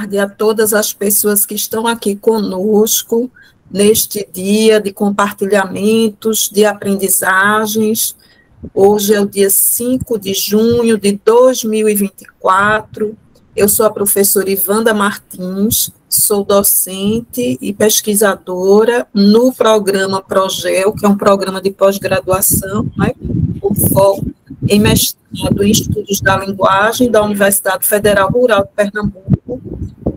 tarde a todas as pessoas que estão aqui conosco neste dia de compartilhamentos, de aprendizagens. Hoje é o dia 5 de junho de 2024. Eu sou a professora Ivanda Martins, sou docente e pesquisadora no programa PROGEL, que é um programa de pós-graduação, né, com foco em mestrado em Estudos da Linguagem da Universidade Federal Rural de Pernambuco.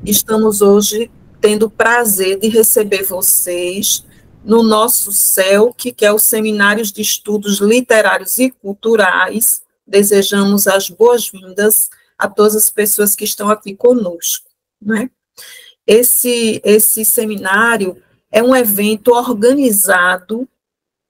Estamos hoje tendo o prazer de receber vocês no nosso SELC, que é o Seminários de Estudos Literários e Culturais. Desejamos as boas-vindas a todas as pessoas que estão aqui conosco, né? Esse seminário é um evento organizado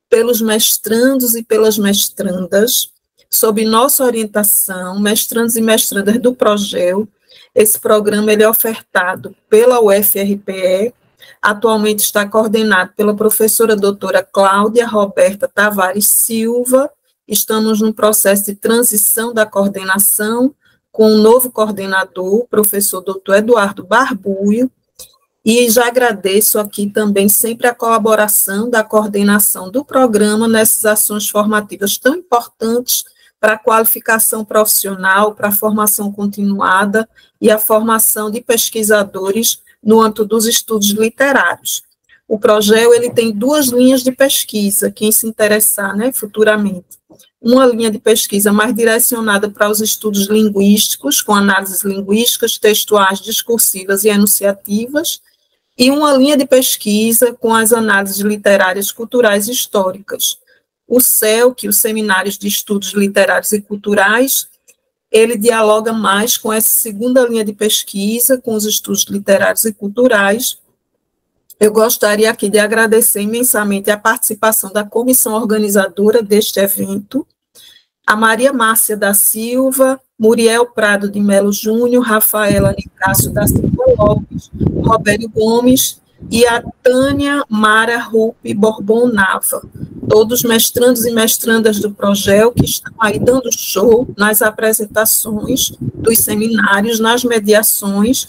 pelos mestrandos e pelas mestrandas, sob nossa orientação, mestrandos e mestrandas do PROGEL. Esse programa ele é ofertado pela UFRPE, atualmente está coordenado pela professora doutora Cláudia Roberta Tavares Silva. Estamos num processo de transição da coordenação com um novo coordenador, o professor doutor Eduardo Barbuio, e já agradeço aqui também sempre a colaboração da coordenação do programa nessas ações formativas tão importantes para a qualificação profissional, para a formação continuada e a formação de pesquisadores no âmbito dos estudos literários. O PROGEL ele tem duas linhas de pesquisa, quem se interessar, né, futuramente. Uma linha de pesquisa mais direcionada para os estudos linguísticos, com análises linguísticas, textuais, discursivas e enunciativas, e uma linha de pesquisa com as análises literárias, culturais e históricas. O SELC, os Seminários de Estudos Literários e Culturais, ele dialoga mais com essa segunda linha de pesquisa, com os estudos literários e culturais. Eu gostaria aqui de agradecer imensamente a participação da comissão organizadora deste evento, a Maria Márcia da Silva, Muriel Prado de Melo Júnior, Rafaela Nicásio da Silva Lopes, Robério Gomes e a Tânia Mara Rupi Borbon Nava, todos mestrandos e mestrandas do PROGEL que estão aí dando show nas apresentações dos seminários, nas mediações,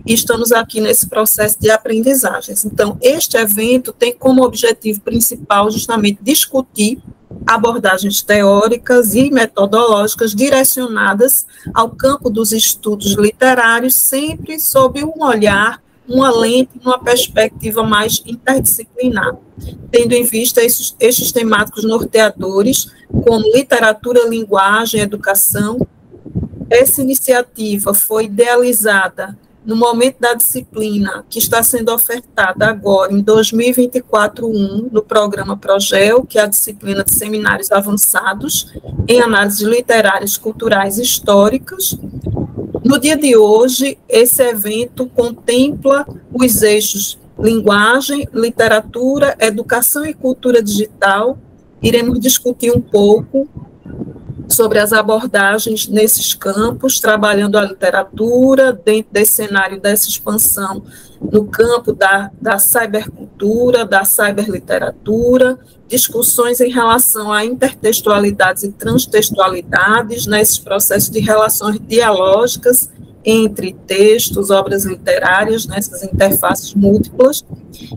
e estamos aqui nesse processo de aprendizagens. Então, este evento tem como objetivo principal justamente discutir abordagens teóricas e metodológicas direcionadas ao campo dos estudos literários, sempre sob um olhar, uma lente, uma perspectiva mais interdisciplinar, tendo em vista estes temáticos norteadores, como literatura, linguagem, educação. Essa iniciativa foi idealizada no momento da disciplina que está sendo ofertada agora, em 2024-1, no programa PROGEL, que é a disciplina de seminários avançados em análises literárias, culturais e históricas. No dia de hoje, esse evento contempla os eixos linguagem, literatura, educação e cultura digital. Iremos discutir um pouco sobre as abordagens nesses campos, trabalhando a literatura, dentro desse cenário dessa expansão no campo da cybercultura, da cyberliteratura, discussões em relação a intertextualidades e transtextualidades, nesses processos de relações dialógicas entre textos, obras literárias, nessas interfaces múltiplas,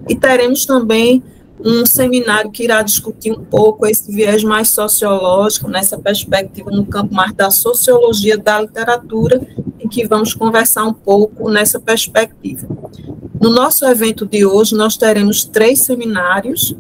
e teremos também um seminário que irá discutir um pouco esse viés mais sociológico, nessa perspectiva no campo mais da sociologia da literatura, em que vamos conversar um pouco nessa perspectiva. No nosso evento de hoje, nós teremos 3 seminários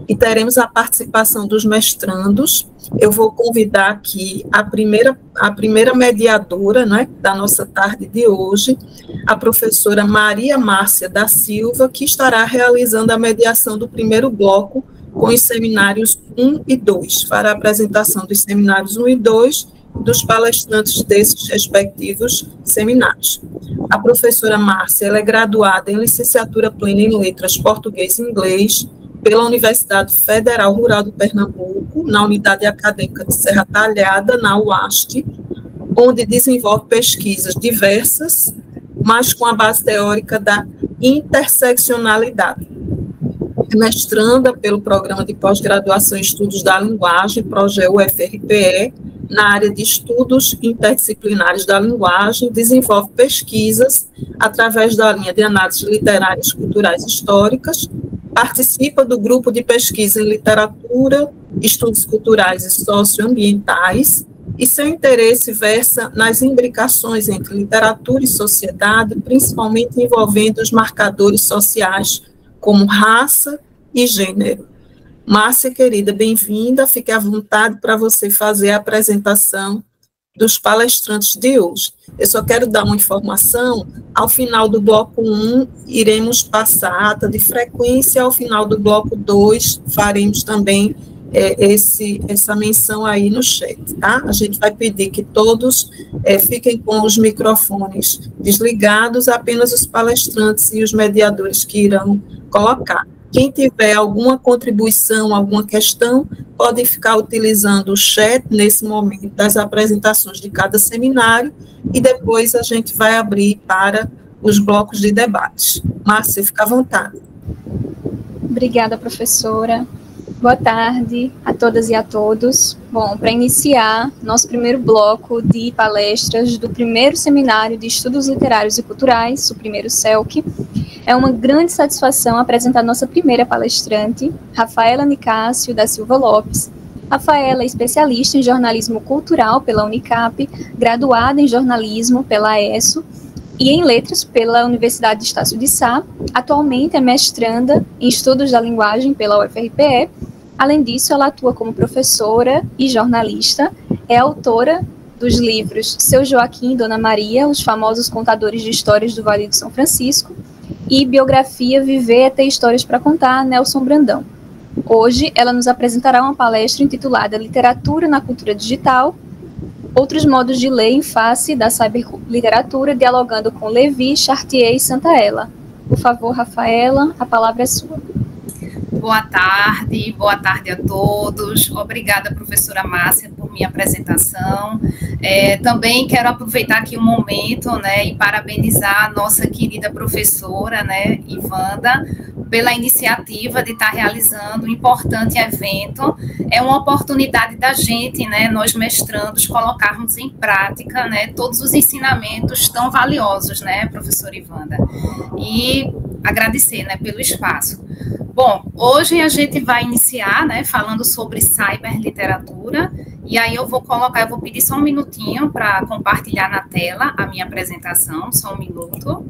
e teremos a participação dos mestrandos. Eu vou convidar aqui a primeira mediadora, né, da nossa tarde de hoje, a professora Maria Márcia da Silva, que estará realizando a mediação do primeiro bloco com os seminários 1 e 2, fará a apresentação dos seminários 1 e 2 dos palestrantes desses respectivos seminários. A professora Márcia ela é graduada em licenciatura plena em letras português e inglês pela Universidade Federal Rural do Pernambuco, na Unidade Acadêmica de Serra Talhada, na UAST, onde desenvolve pesquisas diversas, mas com a base teórica da interseccionalidade. É mestranda pelo Programa de Pós-Graduação em Estudos da Linguagem, PROGEL UFRPE, na área de estudos interdisciplinares da linguagem, desenvolve pesquisas através da linha de análises literárias, culturais e históricas, participa do grupo de pesquisa em literatura, estudos culturais e socioambientais, e seu interesse versa nas imbricações entre literatura e sociedade, principalmente envolvendo os marcadores sociais como raça e gênero. Márcia, querida, bem-vinda, fique à vontade para você fazer a apresentação dos palestrantes de hoje. Eu só quero dar uma informação, ao final do bloco 1, iremos passar a ata de frequência, ao final do bloco 2, faremos também essa menção aí no chat, tá? A gente vai pedir que todos fiquem com os microfones desligados, apenas os palestrantes e os mediadores que irão colocar. Quem tiver alguma contribuição, alguma questão, pode ficar utilizando o chat nesse momento das apresentações de cada seminário e depois a gente vai abrir para os blocos de debates. Márcia, fica à vontade. Obrigada, professora. Boa tarde a todas e a todos. Bom, para iniciar nosso primeiro bloco de palestras do primeiro seminário de Estudos Literários e Culturais, o primeiro CELC, é uma grande satisfação apresentar nossa primeira palestrante, Rafaela Nicásio da Silva Lopes. Rafaela é especialista em jornalismo cultural pela Unicap, graduada em jornalismo pela ESSO e em letras pela Universidade de Estácio de Sá. Atualmente é mestranda em estudos da linguagem pela UFRPE. Além disso, ela atua como professora e jornalista, é autora dos livros Seu Joaquim e Dona Maria, os famosos contadores de histórias do Vale do São Francisco, e biografia Viver é Ter Histórias para Contar, Nelson Brandão. Hoje, ela nos apresentará uma palestra intitulada Literatura na Cultura Digital, outros modos de ler em face da cyberliteratura, dialogando com Levi, Chartier e Santaella. Por favor, Rafaela, a palavra é sua. Boa tarde a todos. Obrigada, professora Márcia, por minha apresentação. Também quero aproveitar aqui um momento, né, e parabenizar a nossa querida professora, né, Ivanda, pela iniciativa de estar realizando um importante evento. É uma oportunidade da gente, né, nós mestrandos, colocarmos em prática, né, todos os ensinamentos tão valiosos, né, professora Ivanda. E agradecer, né, pelo espaço. Bom, hoje a gente vai iniciar, né, falando sobre cyberliteratura, e aí eu vou pedir só um minutinho para compartilhar na tela a minha apresentação, só um minuto.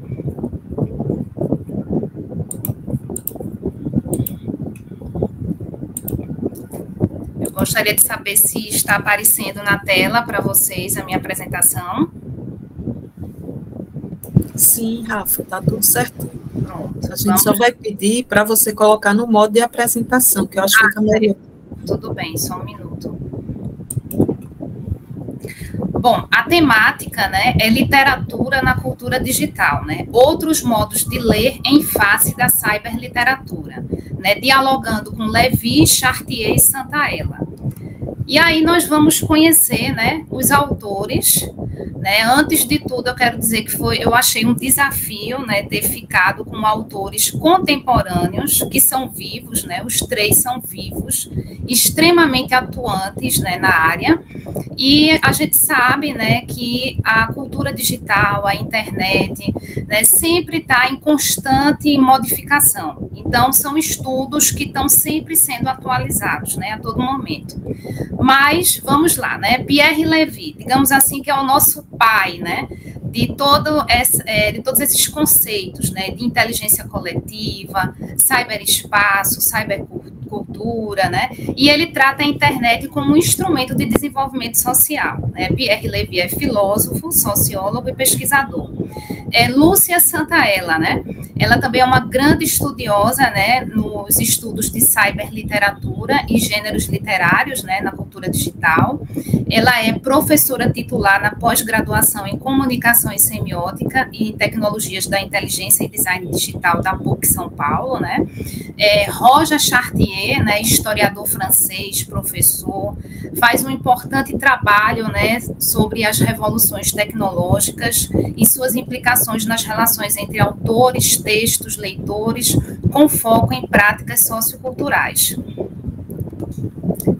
Eu gostaria de saber se está aparecendo na tela para vocês a minha apresentação. Sim, Rafa, está tudo certo. Pronto. A gente só vai pedir para você colocar no modo de apresentação, que eu acho que fica melhor. Tudo bem, só um minuto. Bom, a temática, né, é literatura na cultura digital, né? Outros modos de ler em face da cyberliteratura, né? Dialogando com Levi, Chartier e Santaella. E aí nós vamos conhecer, né, os autores, né? Antes de tudo, eu quero dizer que eu achei um desafio, né, ter ficado com autores contemporâneos que são vivos, né? Os três são vivos, extremamente atuantes, né, na área. E a gente sabe, né, que a cultura digital, a internet, né, sempre está em constante modificação. Então, são estudos que estão sempre sendo atualizados, né, a todo momento. Mas, vamos lá, né, Pierre Levy, digamos assim, que é o nosso pai, né, de todos esses conceitos, né, de inteligência coletiva, cyberespaço, cybercultura, né, e ele trata a internet como um instrumento de desenvolvimento social, né. Pierre Levy é filósofo, sociólogo e pesquisador. Lúcia Santaella, né, ela também é uma grande estudiosa, né, nos estudos de cyberliteratura e gêneros literários, né, na cultura digital. Ela é professora titular na pós-graduação em comunicação e semiótica e tecnologias da inteligência e design digital da PUC São Paulo, né. Roger Chartier, né, historiador francês, professor, faz um importante trabalho, né, sobre as revoluções tecnológicas e suas implicações nas relações entre autores, textos, leitores, com foco em práticas socioculturais.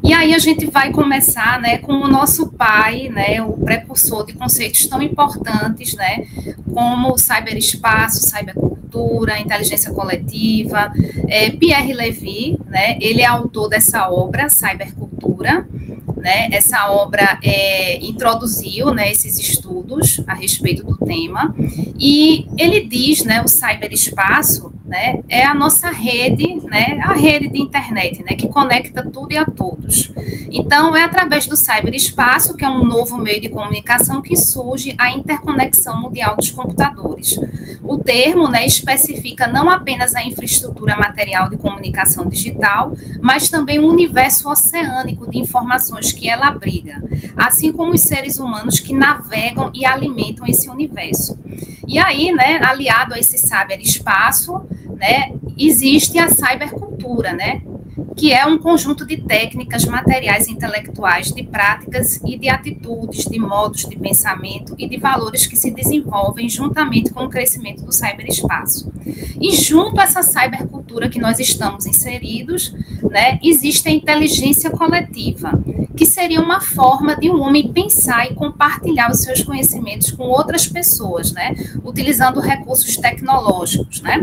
E aí a gente vai começar, né, com o nosso pai, né, o precursor de conceitos tão importantes, né, como o cyberespaço, cybercultura, inteligência coletiva. Pierre Levy, né, ele é autor dessa obra, Cybercultura, né, essa obra introduziu, né, esses estudos a respeito do tema, e ele diz, né, o cyberespaço, né, é a nossa rede, né, a rede de internet, né, que conecta tudo e a todos. Então, é através do cyberespaço, que é um novo meio de comunicação, que surge a interconexão mundial dos computadores. O termo, né, especifica não apenas a infraestrutura material de comunicação digital, mas também o universo oceânico de informações que ela abriga, assim como os seres humanos que navegam e alimentam esse universo. E aí, né, aliado a esse cyberespaço, né, existe a cybercultura, né, que é um conjunto de técnicas, materiais intelectuais, de práticas e de atitudes, de modos de pensamento e de valores que se desenvolvem juntamente com o crescimento do cyberespaço. E junto a essa cybercultura que nós estamos inseridos, né, existe a inteligência coletiva, que seria uma forma de um homem pensar e compartilhar os seus conhecimentos com outras pessoas, né, utilizando recursos tecnológicos, né.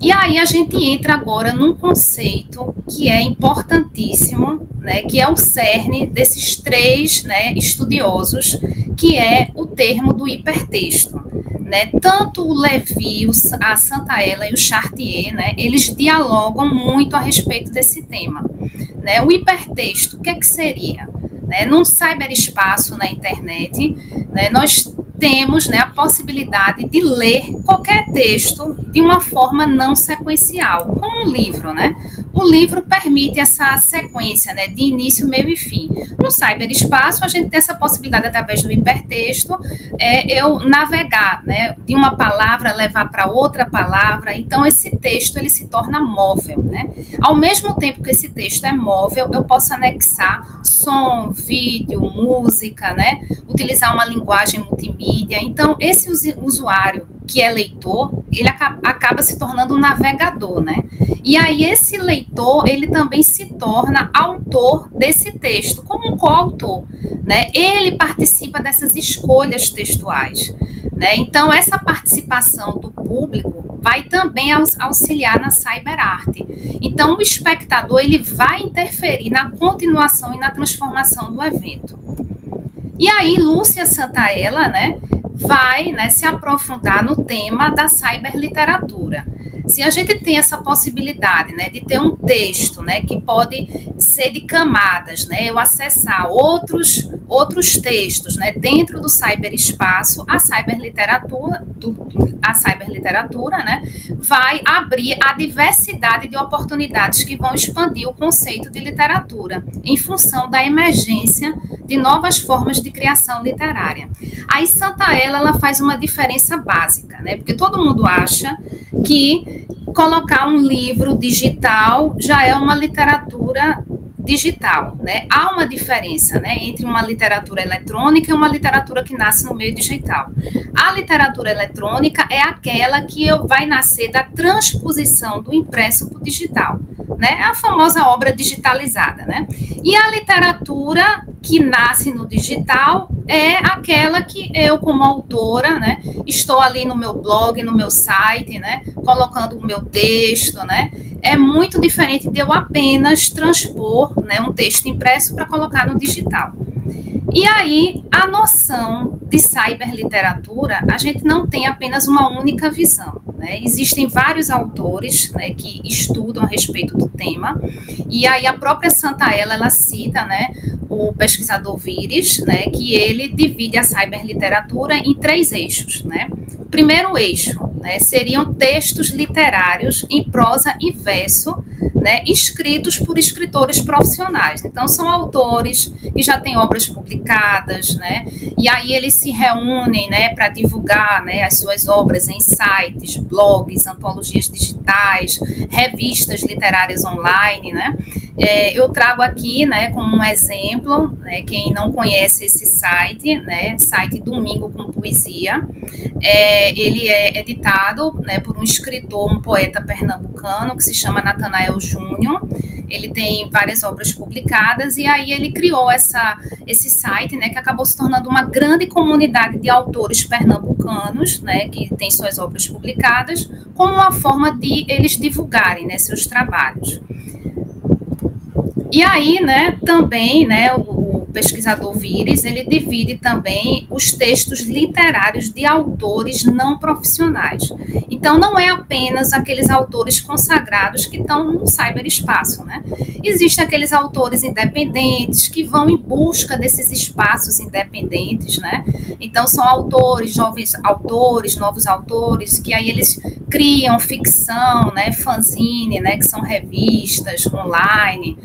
E aí a gente entra agora num conceito que é importantíssimo, né, que é o cerne desses três, né, estudiosos, que é o termo do hipertexto. Né? Tanto o Levy, a Santaella e o Chartier, né, eles dialogam muito a respeito desse tema. Né? O hipertexto, o que é que seria? Né? Num cyberespaço, na internet, né, nós temos, né, a possibilidade de ler qualquer texto de uma forma não sequencial, como um livro, né? O livro permite essa sequência, né, de início, meio e fim. No cyberespaço, a gente tem essa possibilidade, através do hipertexto, eu navegar, né, de uma palavra, levar para outra palavra. Então, esse texto, ele se torna móvel, né? Ao mesmo tempo que esse texto é móvel, eu posso anexar som, vídeo, música, né? Utilizar uma linguagem multimídia. Então, esse usuário que é leitor, ele acaba se tornando um navegador, né? E aí, esse leitor, ele também se torna autor desse texto, como um coautor, né? Ele participa dessas escolhas textuais, né? Então, essa participação do público vai também auxiliar na cyberarte. Então, o espectador, ele vai interferir na continuação e na transformação do evento. E aí, Lúcia Santaella, né, vai, né, se aprofundar no tema da cyberliteratura. Se a gente tem essa possibilidade, né, de ter um texto, né, que pode ser de camadas, né, eu acessar outros textos, né, dentro do cyberespaço, a cyberliteratura, né, vai abrir a diversidade de oportunidades que vão expandir o conceito de literatura, em função da emergência de novas formas de criação literária. Aí Santaella, ela faz uma diferença básica, né, porque todo mundo acha que colocar um livro digital já é uma literatura digital, né? Há uma diferença, né, entre uma literatura eletrônica e uma literatura que nasce no meio digital. A literatura eletrônica é aquela que vai nascer da transposição do impresso para o digital, né? É a famosa obra digitalizada, né? E a literatura que nasce no digital é aquela que eu, como autora, né, estou ali no meu blog, no meu site, né, colocando o meu texto, né? É muito diferente de eu apenas transpor, né, um texto impresso para colocar no digital. E aí, a noção de cyberliteratura, a gente não tem apenas uma única visão, né? Existem vários autores, né, que estudam a respeito do tema, e aí a própria Santaella, ela cita, né, o pesquisador Vires, né, que ele divide a cyberliteratura em 3 eixos, né? O primeiro eixo, né, seriam textos literários em prosa e verso, né, escritos por escritores profissionais. Então, são autores que já têm obras publicadas, né, e aí eles se reúnem, né, para divulgar, né, as suas obras em sites, blogs, antologias digitais, revistas literárias online, né. Eu trago aqui, né, como um exemplo, né, quem não conhece esse site, né, site Domingo com Poesia, ele é editado, né, por um escritor, um poeta pernambucano que se chama Natanael Júnior. Ele tem várias obras publicadas e aí ele criou esse site, né, que acabou se tornando uma grande comunidade de autores pernambucanos, né, que tem suas obras publicadas, como uma forma de eles divulgarem, né, seus trabalhos. E aí, né, também, né, o pesquisador Vires, ele divide também os textos literários de autores não profissionais. Então, não é apenas aqueles autores consagrados que estão no cyberespaço, né? Existem aqueles autores independentes que vão em busca desses espaços independentes, né? Então, são autores, jovens autores, novos autores, que aí eles criam ficção, né, fanzine, né, que são revistas online,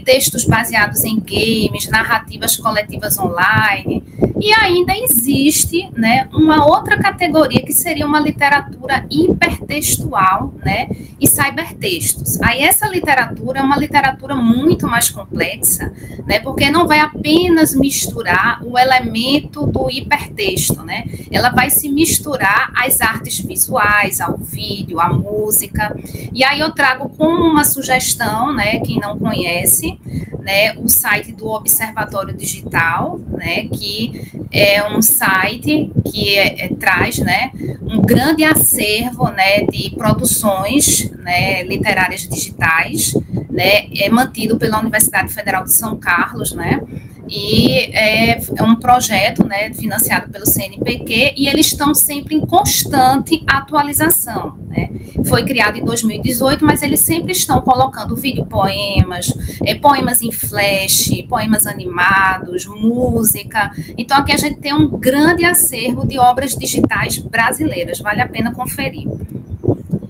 textos baseados em games, narrativas coletivas online, e ainda existe, né, uma outra categoria que seria uma literatura hipertextual, né, e cybertextos. Aí essa literatura é uma literatura muito mais complexa, né, porque não vai apenas misturar o elemento do hipertexto, né, ela vai se misturar às artes visuais, ao vídeo, à música, e aí eu trago como uma sugestão, né, quem não conhece, né, o site do Observatório Digital, né, que é um site que traz, né, um grande acervo, né, de produções, né, literárias digitais, né, mantido pela Universidade Federal de São Carlos, né, e é um projeto, né, financiado pelo CNPq, e eles estão sempre em constante atualização, né? Foi criado em 2018, mas eles sempre estão colocando videopoemas, poemas em flash, poemas animados, música. Então, aqui a gente tem um grande acervo de obras digitais brasileiras, vale a pena conferir.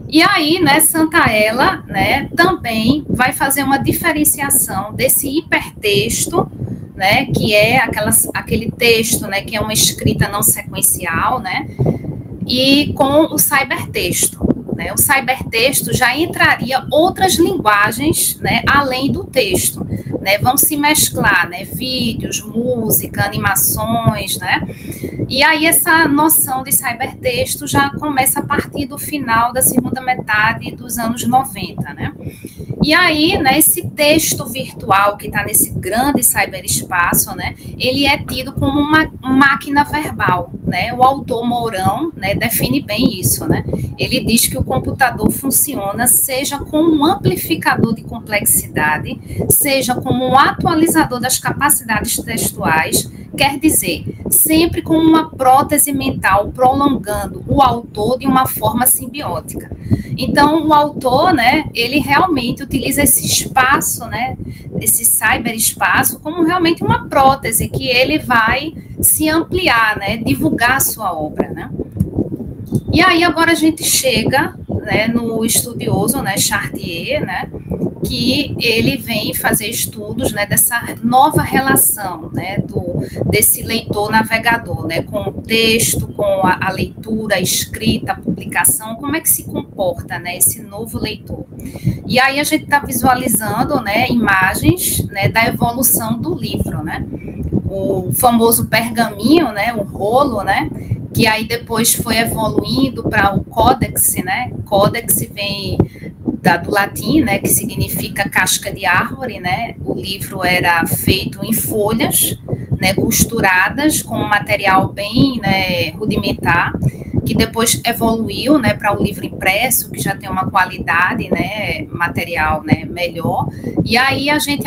E aí, né, Santaella, né, também vai fazer uma diferenciação desse hipertexto, né, que é aquele texto, né, que é uma escrita não sequencial, né, e com o cybertexto, né, o cybertexto já entraria outras linguagens, né, além do texto, né, vão se mesclar, né, vídeos, música, animações, né, e aí essa noção de cybertexto já começa a partir do final da segunda metade dos anos 90, né, e aí, né, esse texto virtual que está nesse grande cyberespaço, né, ele é tido como uma máquina verbal, né, o autor Mourão, né, define bem isso, né, ele diz que o computador funciona seja como um amplificador de complexidade, seja como um atualizador das capacidades textuais, quer dizer, sempre como uma prótese mental prolongando o autor de uma forma simbiótica. Então, o autor, né, ele realmente utiliza esse espaço, né, esse cyberespaço, como realmente uma prótese que ele vai se ampliar, né, divulgar a sua obra, né. E aí, agora a gente chega, né, no estudioso, né, Chartier, né, que ele vem fazer estudos, né, dessa nova relação, né, desse leitor-navegador, né, com o texto, com a leitura, a escrita, a publicação, como é que se comporta, né, esse novo leitor. E aí a gente está visualizando, né, imagens, né, da evolução do livro, né, o famoso pergaminho, né, o rolo, né, que aí depois foi evoluindo para o códex, né, códex vem do latim, né, que significa casca de árvore, né, o livro era feito em folhas, né, costuradas com um material bem, né, rudimentar, que depois evoluiu, né, para o livro impresso, que já tem uma qualidade, né, material, né, melhor, e aí a gente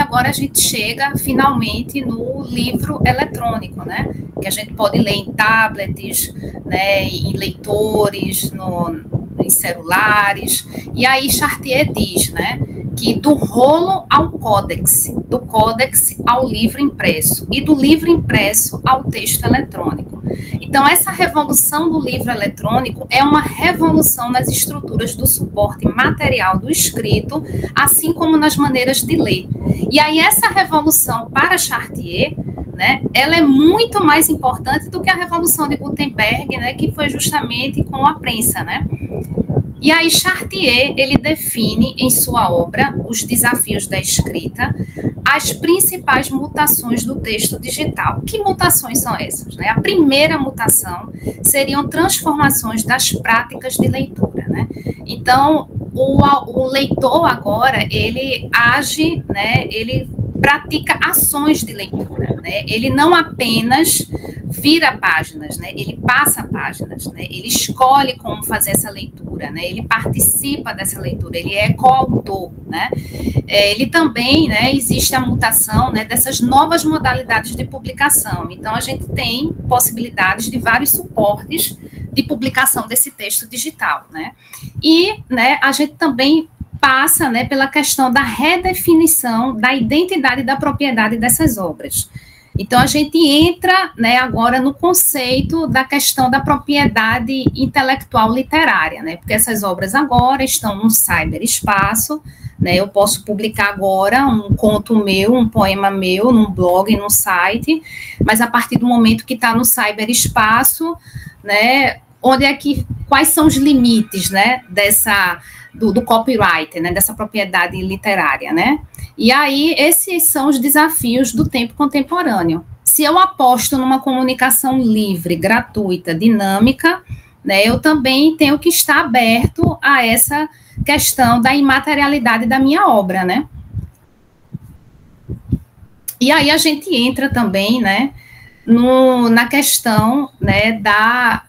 chega finalmente no livro eletrônico, né, que a gente pode ler em tablets, né, em leitores, em celulares, e aí Chartier diz, né, que do rolo ao códex, do códex ao livro impresso, e do livro impresso ao texto eletrônico. Então, essa revolução do livro eletrônico é uma revolução nas estruturas do suporte material do escrito, assim como nas maneiras de ler. E aí, essa revolução para Chartier, né, ela é muito mais importante do que a revolução de Gutenberg, né, que foi justamente com a prensa, né? E aí Chartier, ele define em sua obra, Os Desafios da Escrita, as principais mutações do texto digital. Que mutações são essas, né? A primeira mutação seriam transformações das práticas de leitura, né? Então, o leitor agora, ele age, né? Ele pratica ações de leitura, né? Ele não apenas vira páginas, né? Ele passa páginas, né? Ele escolhe como fazer essa leitura, né? Ele participa dessa leitura, ele é coautor, né? Ele também, né? Existe a mutação, né? Dessas novas modalidades de publicação. Então, a gente tem possibilidades de vários suportes de publicação desse texto digital, né? E, né? A gente também passa, né, pela questão da redefinição da identidade da propriedade dessas obras. Então, a gente entra, né, agora no conceito da questão da propriedade intelectual literária, né, porque essas obras agora estão no cyberespaço, né, eu posso publicar agora um conto meu, um poema meu, num blog, num site, mas a partir do momento que está no cyberespaço, né, quais são os limites, né, do copyright, né, dessa propriedade literária, né? E aí, esses são os desafios do tempo contemporâneo. Se eu aposto numa comunicação livre, gratuita, dinâmica, né, eu também tenho que estar aberto a essa questão da imaterialidade da minha obra, né? E aí a gente entra também, né, na questão, né,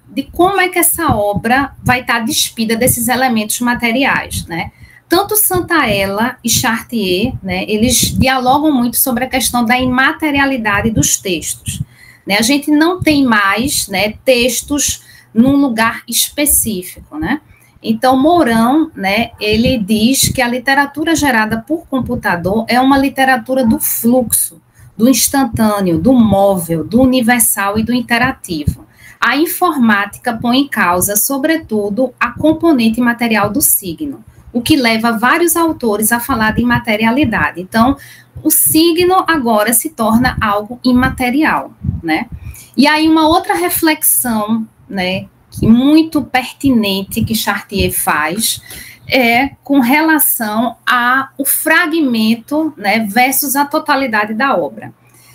de como é que essa obra vai estar despida desses elementos materiais, né? Tanto Santaella e Chartier, né, eles dialogam muito sobre a questão da imaterialidade dos textos, né? A gente não tem mais, né, textos num lugar específico, né? Então, Mourão, né, ele diz que a literatura gerada por computador é uma literatura do fluxo, do instantâneo, do móvel, do universal e do interativo. A informática põe em causa, sobretudo, a componente material do signo, o que leva vários autores a falar de imaterialidade. Então, o signo agora se torna algo imaterial, né? E aí, uma outra reflexão, né, muito pertinente que Chartier faz é com relação ao fragmento, né, versus a totalidade da obra.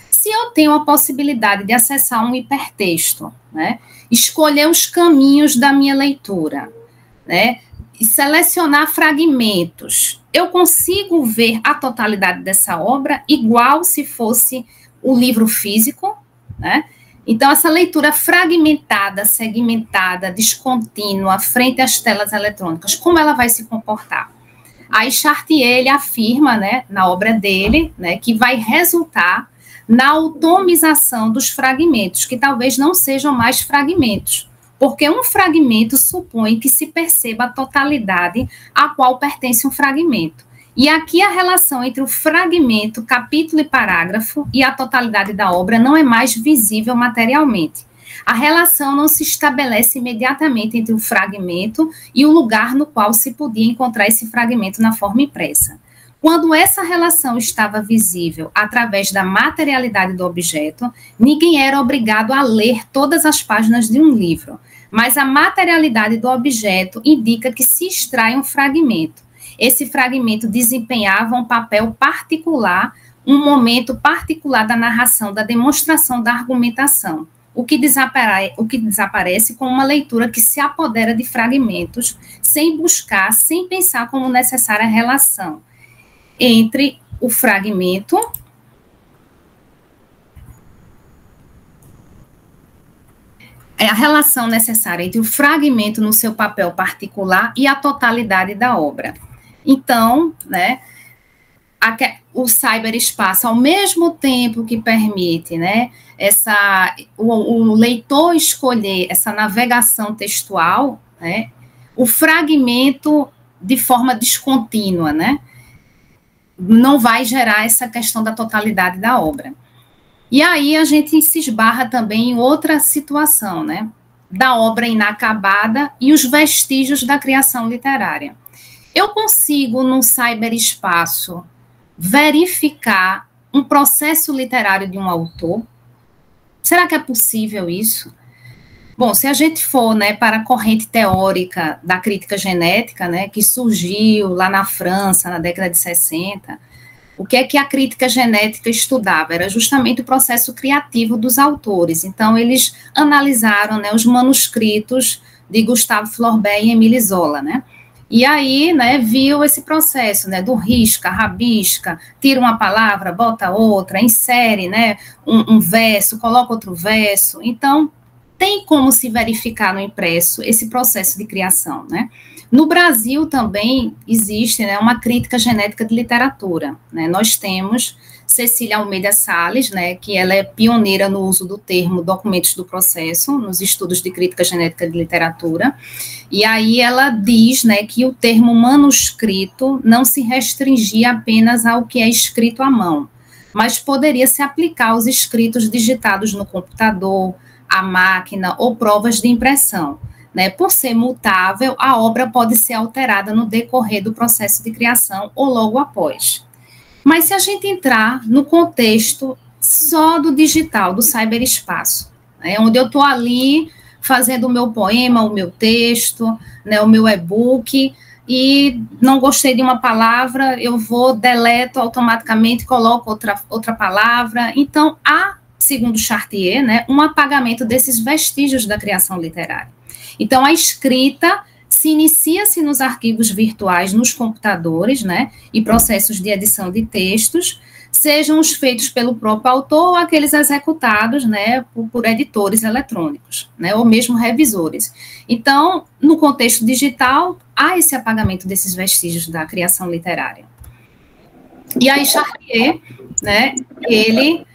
Se eu tenho a possibilidade de acessar um hipertexto, né, escolher os caminhos da minha leitura, né, e selecionar fragmentos, eu consigo ver a totalidade dessa obra igual se fosse o livro físico, né? Então, essa leitura fragmentada, segmentada, descontínua, frente às telas eletrônicas, como ela vai se comportar? Aí Chartier, ele afirma, né, na obra dele, né, que vai resultar na automização dos fragmentos, que talvez não sejam mais fragmentos, porque um fragmento supõe que se perceba a totalidade a qual pertence um fragmento. E aqui a relação entre o fragmento, capítulo e parágrafo e a totalidade da obra não é mais visível materialmente. A relação não se estabelece imediatamente entre o fragmento e o lugar no qual se podia encontrar esse fragmento na forma impressa. Quando essa relação estava visível através da materialidade do objeto, ninguém era obrigado a ler todas as páginas de um livro, mas a materialidade do objeto indica que se extrai um fragmento. Esse fragmento desempenhava um papel particular, um momento particular da narração, da demonstração da argumentação, o que desaparece com uma leitura que se apodera de fragmentos, sem buscar, sem pensar como necessária a relação entre o fragmento a relação necessária entre o fragmento no seu papel particular e a totalidade da obra. Então, né, o cyberespaço, ao mesmo tempo que permite, né, o leitor escolher essa navegação textual, né, o fragmento de forma descontínua, né, não vai gerar essa questão da totalidade da obra. E aí a gente se esbarra também em outra situação, né, da obra inacabada e os vestígios da criação literária. Eu consigo, num cyberespaço, verificar um processo literário de um autor? Será que é possível isso? Bom, se a gente for, né, para a corrente teórica da crítica genética, né, que surgiu lá na França, na década de 60, o que é que a crítica genética estudava? Era justamente o processo criativo dos autores. Então, eles analisaram, né, os manuscritos de Gustave Flaubert e Émile Zola, né? E aí, né, viu esse processo, né, do risca, rabisca, tira uma palavra, bota outra, insere, né, um verso, coloca outro verso. Então, tem como se verificar no impresso esse processo de criação, né? No Brasil também existe, né, uma crítica genética de literatura, né? Nós temos Cecília Almeida Salles, né, que ela é pioneira no uso do termo documentos do processo, nos estudos de crítica genética de literatura, e aí ela diz, né, que o termo manuscrito não se restringia apenas ao que é escrito à mão, mas poderia se aplicar aos escritos digitados no computador, a máquina ou provas de impressão, né? Por ser mutável, a obra pode ser alterada no decorrer do processo de criação ou logo após. Mas se a gente entrar no contexto só do digital, do cyberespaço, né, onde eu estou ali fazendo o meu poema, o meu texto, né, o meu e-book, e não gostei de uma palavra, eu vou, deleto automaticamente, coloco outra palavra. Então, segundo Chartier, né, um apagamento desses vestígios da criação literária. Então, a escrita se inicia-se nos arquivos virtuais, nos computadores, né, e processos de edição de textos, sejam os feitos pelo próprio autor ou aqueles executados, né, por editores eletrônicos, né, ou mesmo revisores. Então, no contexto digital, há esse apagamento desses vestígios da criação literária. E aí, Chartier, né, ele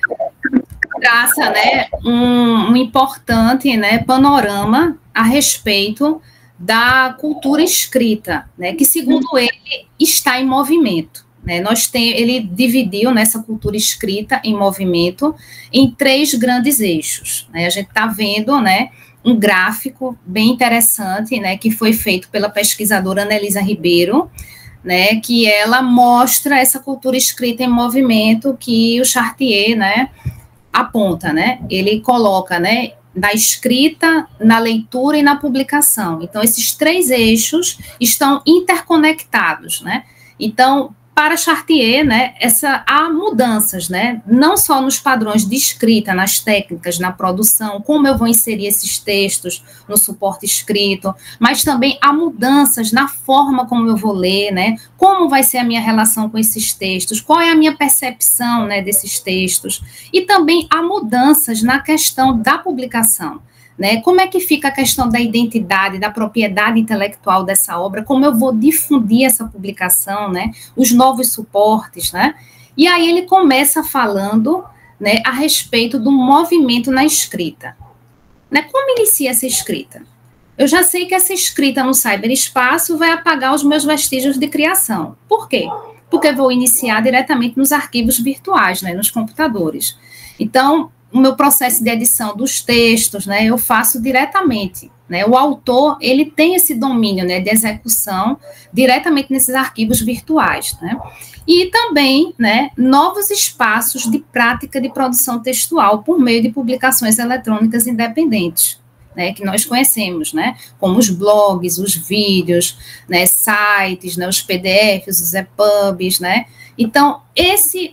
traça, né, um importante, né, panorama a respeito da cultura escrita, né, que, segundo ele, está em movimento. Né? Ele dividiu nessa cultura escrita em movimento em 3 grandes eixos. Né? A gente está vendo, né, um gráfico bem interessante, né, que foi feito pela pesquisadora Anelisa Ribeiro, né, que ela mostra essa cultura escrita em movimento que o Chartier, né, aponta, né, ele coloca, né, da escrita, na leitura e na publicação. Então, esses 3 eixos estão interconectados, né, então, para Chartier, né, há mudanças, né, não só nos padrões de escrita, nas técnicas, na produção, como eu vou inserir esses textos no suporte escrito, mas também há mudanças na forma como eu vou ler, né, como vai ser a minha relação com esses textos, qual é a minha percepção, né, desses textos, e também há mudanças na questão da publicação. Né, como é que fica a questão da identidade, da propriedade intelectual dessa obra, como eu vou difundir essa publicação, né, os novos suportes, né, e aí ele começa falando, né, a respeito do movimento na escrita. Né, como inicia essa escrita? Eu já sei que essa escrita no cyberespaço vai apagar os meus vestígios de criação. Por quê? Porque eu vou iniciar diretamente nos arquivos virtuais, né, nos computadores. Então, o meu processo de edição dos textos, né, eu faço diretamente, né, o autor, ele tem esse domínio, né, de execução diretamente nesses arquivos virtuais, né, e também, né, novos espaços de prática de produção textual por meio de publicações eletrônicas independentes, né, que nós conhecemos, né, como os blogs, os vídeos, né, sites, né, os PDFs, os EPUBs, né. Então,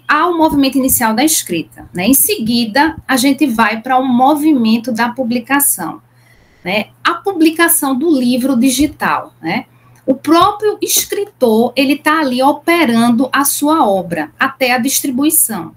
há o movimento inicial da escrita, né? Em seguida, a gente vai para o movimento da publicação, né? A publicação do livro digital, né? O próprio escritor, ele está ali operando a sua obra até a distribuição,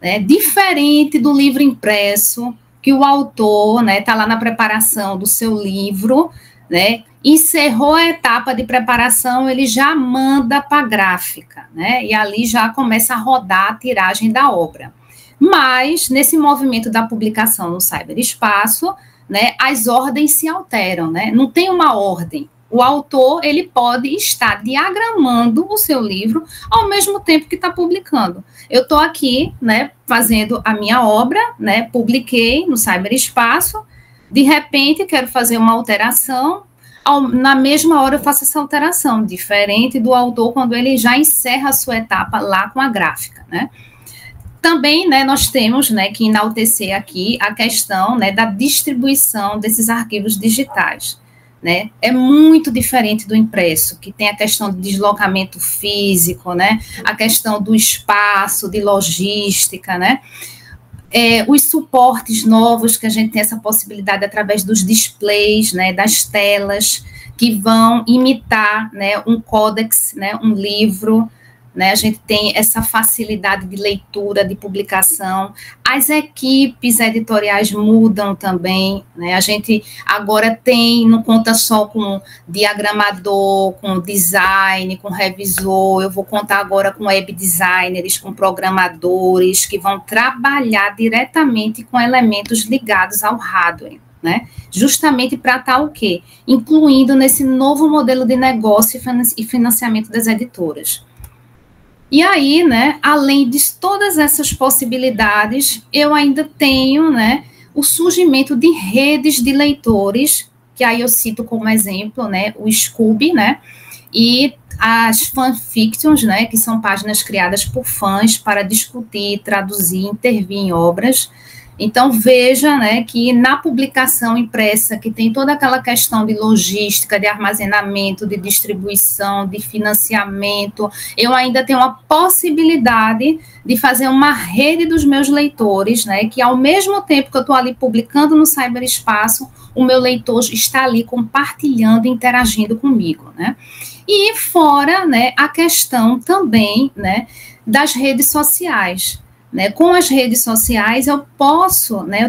né? Diferente do livro impresso, que o autor, né, está lá na preparação do seu livro, né? Encerrou a etapa de preparação, ele já manda para a gráfica, né? E ali já começa a rodar a tiragem da obra. Mas, nesse movimento da publicação no cyberespaço, né, as ordens se alteram, né? Não tem uma ordem. O autor, ele pode estar diagramando o seu livro ao mesmo tempo que está publicando. Eu estou aqui, né, fazendo a minha obra, né, publiquei no cyberespaço, de repente quero fazer uma alteração, na mesma hora eu faço essa alteração, diferente do autor quando ele já encerra a sua etapa lá com a gráfica, né? Também, né, nós temos, né, que enaltecer aqui a questão, né, da distribuição desses arquivos digitais, né? É muito diferente do impresso, que tem a questão de deslocamento físico, né, a questão do espaço, de logística, né? Os suportes novos que a gente tem essa possibilidade através dos displays, né, das telas, que vão imitar, né, um códex, né, um livro, né, a gente tem essa facilidade de leitura, de publicação, as equipes editoriais mudam também, né, a gente agora não conta só com diagramador, com design, com revisor, eu vou contar agora com web designers, com programadores, que vão trabalhar diretamente com elementos ligados ao hardware, né, justamente para estar o quê? Incluindo nesse novo modelo de negócio e financiamento das editoras. E aí, né, além de todas essas possibilidades, eu ainda tenho, né, o surgimento de redes de leitores, que aí eu cito como exemplo, né, o Scooby, né, e as fanfictions, né, que são páginas criadas por fãs para discutir, traduzir, intervir em obras. Então, veja, né, que na publicação impressa, que tem toda aquela questão de logística, de armazenamento, de distribuição, de financiamento, eu ainda tenho a possibilidade de fazer uma rede dos meus leitores, né, que ao mesmo tempo que eu estou ali publicando no cyberespaço, o meu leitor está ali compartilhando, interagindo comigo, né. E fora, né, a questão também, né, das redes sociais. Né, com as redes sociais, eu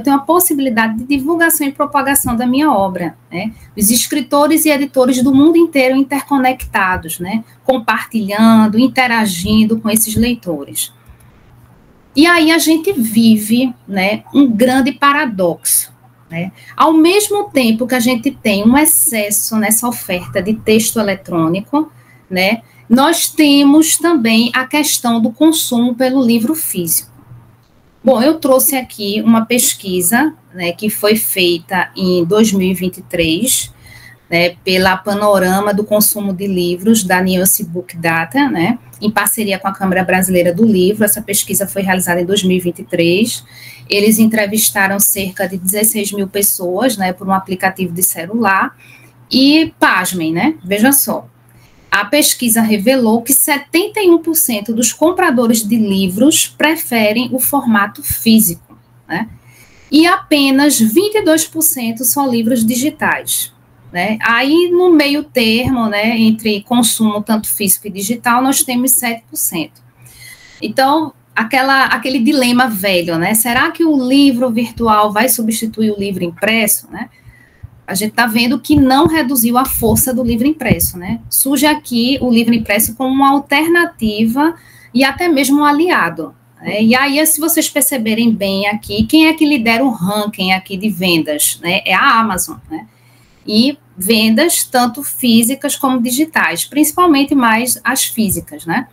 tenho a possibilidade de divulgação e propagação da minha obra, né, os escritores e editores do mundo inteiro interconectados, né, compartilhando, interagindo com esses leitores. E aí a gente vive, né, um grande paradoxo, né, ao mesmo tempo que a gente tem um excesso nessa oferta de texto eletrônico, né, nós temos também a questão do consumo pelo livro físico. Bom, eu trouxe aqui uma pesquisa, né, que foi feita em 2023, né, pela Panorama do Consumo de Livros, da Nielsen Book Data, né, em parceria com a Câmara Brasileira do Livro. Essa pesquisa foi realizada em 2023. Eles entrevistaram cerca de 16 mil pessoas, né, por um aplicativo de celular, e, pasmem, né, veja só, a pesquisa revelou que 71% dos compradores de livros preferem o formato físico, né? E apenas 22% são livros digitais, né? Aí, no meio termo, né, entre consumo tanto físico e digital, nós temos 7%. Então, aquele dilema velho, né? Será que o livro virtual vai substituir o livro impresso, né? A gente está vendo que não reduziu a força do livro impresso, né? Surge aqui o livro impresso como uma alternativa e até mesmo um aliado, né? E aí, se vocês perceberem bem aqui, quem é que lidera o ranking aqui de vendas, né? É a Amazon, né? E vendas tanto físicas como digitais, principalmente mais as físicas, né?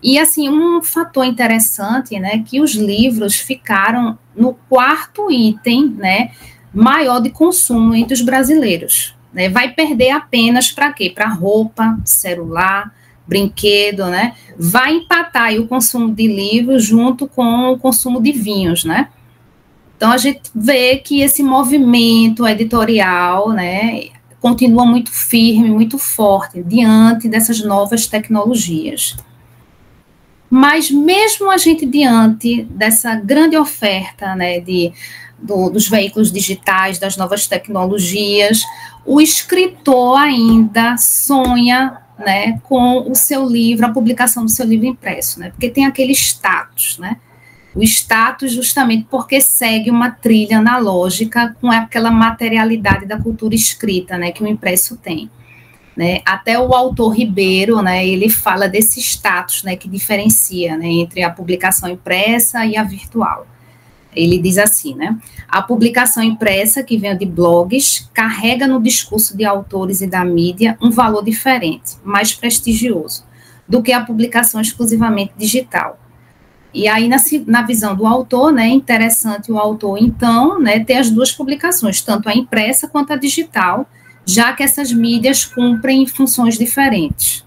E, assim, um fator interessante, né, que os livros ficaram no 4º item, né, maior de consumo entre os brasileiros, né? Vai perder apenas para quê? Para roupa, celular, brinquedo, né? Vai empatar aí o consumo de livros junto com o consumo de vinhos, né? Então, a gente vê que esse movimento editorial, né, continua muito firme, muito forte, diante dessas novas tecnologias. Mas, mesmo a gente diante dessa grande oferta, né, dos veículos digitais, das novas tecnologias, o escritor ainda sonha, né, com o seu livro, a publicação do seu livro impresso, né, porque tem aquele status, né, o status justamente porque segue uma trilha analógica com aquela materialidade da cultura escrita, né, que o impresso tem. Né, até o autor Ribeiro, né, ele fala desse status, né, que diferencia, né, entre a publicação impressa e a virtual. Ele diz assim, né, a publicação impressa, que vem de blogs, carrega no discurso de autores e da mídia um valor diferente, mais prestigioso, do que a publicação exclusivamente digital. E aí, na visão do autor, né, é interessante o autor, então, né, ter as duas publicações, tanto a impressa quanto a digital, já que essas mídias cumprem funções diferentes.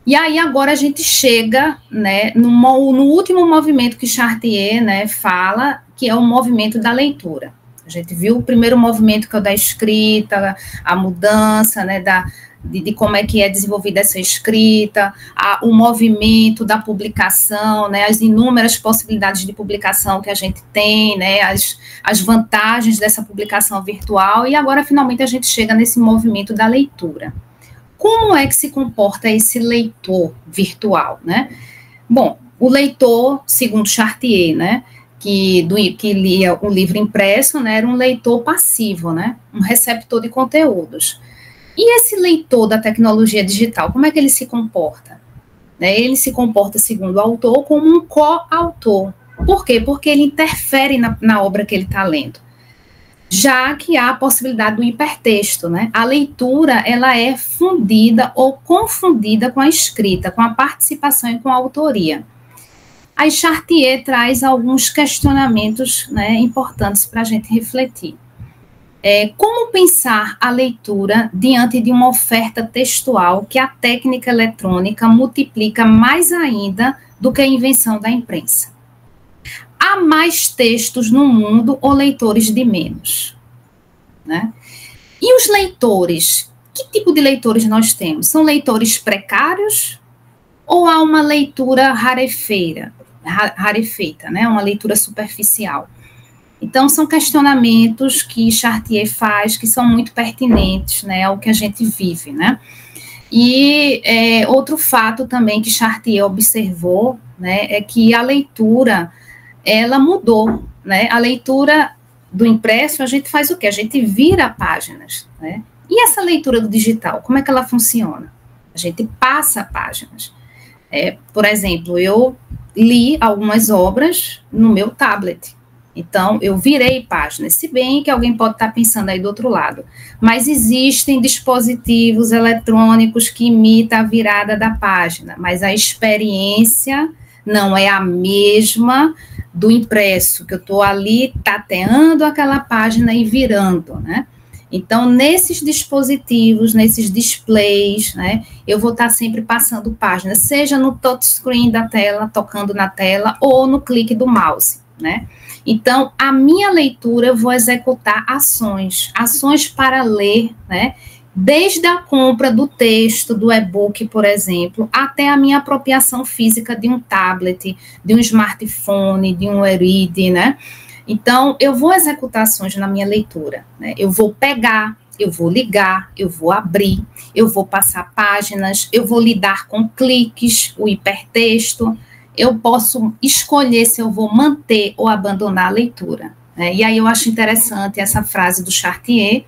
E aí agora a gente chega, né, no último movimento que Chartier, né, fala, que é o movimento da leitura. A gente viu o primeiro movimento, que é o da escrita, a mudança, né, de como é que é desenvolvida essa escrita, o movimento da publicação, né, as inúmeras possibilidades de publicação que a gente tem, né, as vantagens dessa publicação virtual, e agora finalmente a gente chega nesse movimento da leitura. Como é que se comporta esse leitor virtual, né? Bom, o leitor, segundo Chartier, né, que lia o livro impresso, né, era um leitor passivo, né, um receptor de conteúdos. E esse leitor da tecnologia digital, como é que ele se comporta? Né, ele se comporta, segundo o autor, como um coautor. Por quê? Porque ele interfere na obra que ele está lendo. Já que há a possibilidade do hipertexto, né? A leitura, ela é fundida ou confundida com a escrita, com a participação e com a autoria. Aí Chartier traz alguns questionamentos, né, importantes para a gente refletir. Como pensar a leitura diante de uma oferta textual que a técnica eletrônica multiplica mais ainda do que a invenção da imprensa? Há mais textos no mundo ou leitores de menos? Né? E os leitores? Que tipo de leitores nós temos? São leitores precários ou há uma leitura rarefeita, né? Uma leitura superficial? Então, são questionamentos que Chartier faz, que são muito pertinentes, né, ao que a gente vive, né? E outro fato também que Chartier observou, né, é que a leitura, ela mudou, né? A leitura do impresso, a gente faz o quê? A gente vira páginas, né? E essa leitura do digital, como é que ela funciona? A gente passa páginas. Por exemplo, eu li algumas obras no meu tablet. Então, eu virei páginas, se bem que alguém pode estar pensando aí do outro lado. Mas existem dispositivos eletrônicos que imitam a virada da página, mas a experiência não é a mesma do impresso, que eu estou ali tateando aquela página e virando, né? Então, nesses dispositivos, nesses displays, né, eu vou estar sempre passando páginas, seja no touchscreen da tela, tocando na tela, ou no clique do mouse, né? Então, a minha leitura, eu vou executar ações para ler, né? Desde a compra do texto, do e-book, por exemplo, até a minha apropriação física de um tablet, de um smartphone, de um e-read, né? Então, eu vou executar ações na minha leitura, né? Eu vou pegar, eu vou ligar, eu vou abrir, eu vou passar páginas, eu vou lidar com cliques, o hipertexto, eu posso escolher se eu vou manter ou abandonar a leitura, né? E aí eu acho interessante essa frase do Chartier,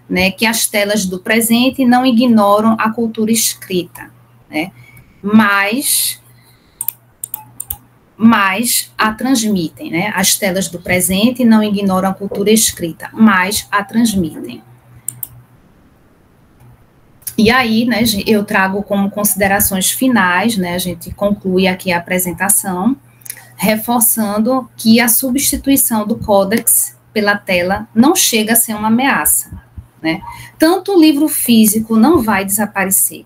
né, que as telas do presente não ignoram a cultura escrita, né, mas a transmitem, né? As telas do presente não ignoram a cultura escrita, mas a transmitem. E aí, né, eu trago como considerações finais, né, a gente conclui aqui a apresentação, reforçando que a substituição do códex pela tela não chega a ser uma ameaça, né? Tanto o livro físico não vai desaparecer,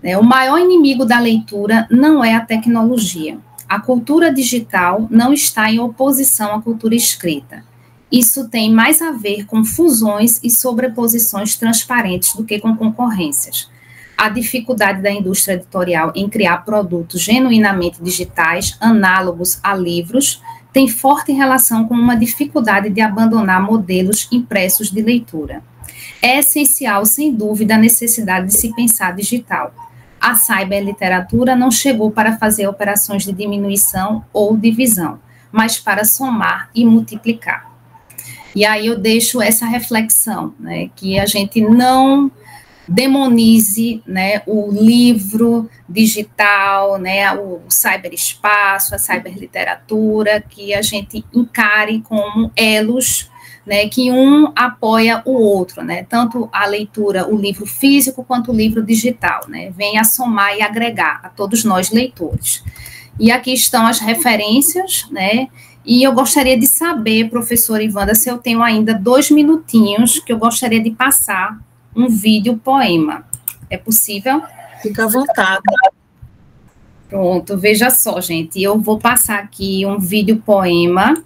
né? O maior inimigo da leitura não é a tecnologia. A cultura digital não está em oposição à cultura escrita. Isso tem mais a ver com fusões e sobreposições transparentes do que com concorrências. A dificuldade da indústria editorial em criar produtos genuinamente digitais, análogos a livros, tem forte relação com uma dificuldade de abandonar modelos impressos de leitura. É essencial, sem dúvida, a necessidade de se pensar digital. A cyberliteratura não chegou para fazer operações de diminuição ou divisão, mas para somar e multiplicar. E aí eu deixo essa reflexão, né, que a gente não demonize, né, o livro digital, né, o cyberespaço, a cyberliteratura, que a gente encare como elos, né, que um apoia o outro, né, tanto a leitura, o livro físico, quanto o livro digital, né, vem a somar e agregar a todos nós leitores. E aqui estão as referências, né, e eu gostaria de saber, professora Ivanda, se eu tenho ainda 2 minutinhos, que eu gostaria de passar um vídeo poema. É possível? Fica à vontade. Pronto, veja só, gente, eu vou passar aqui um vídeo poema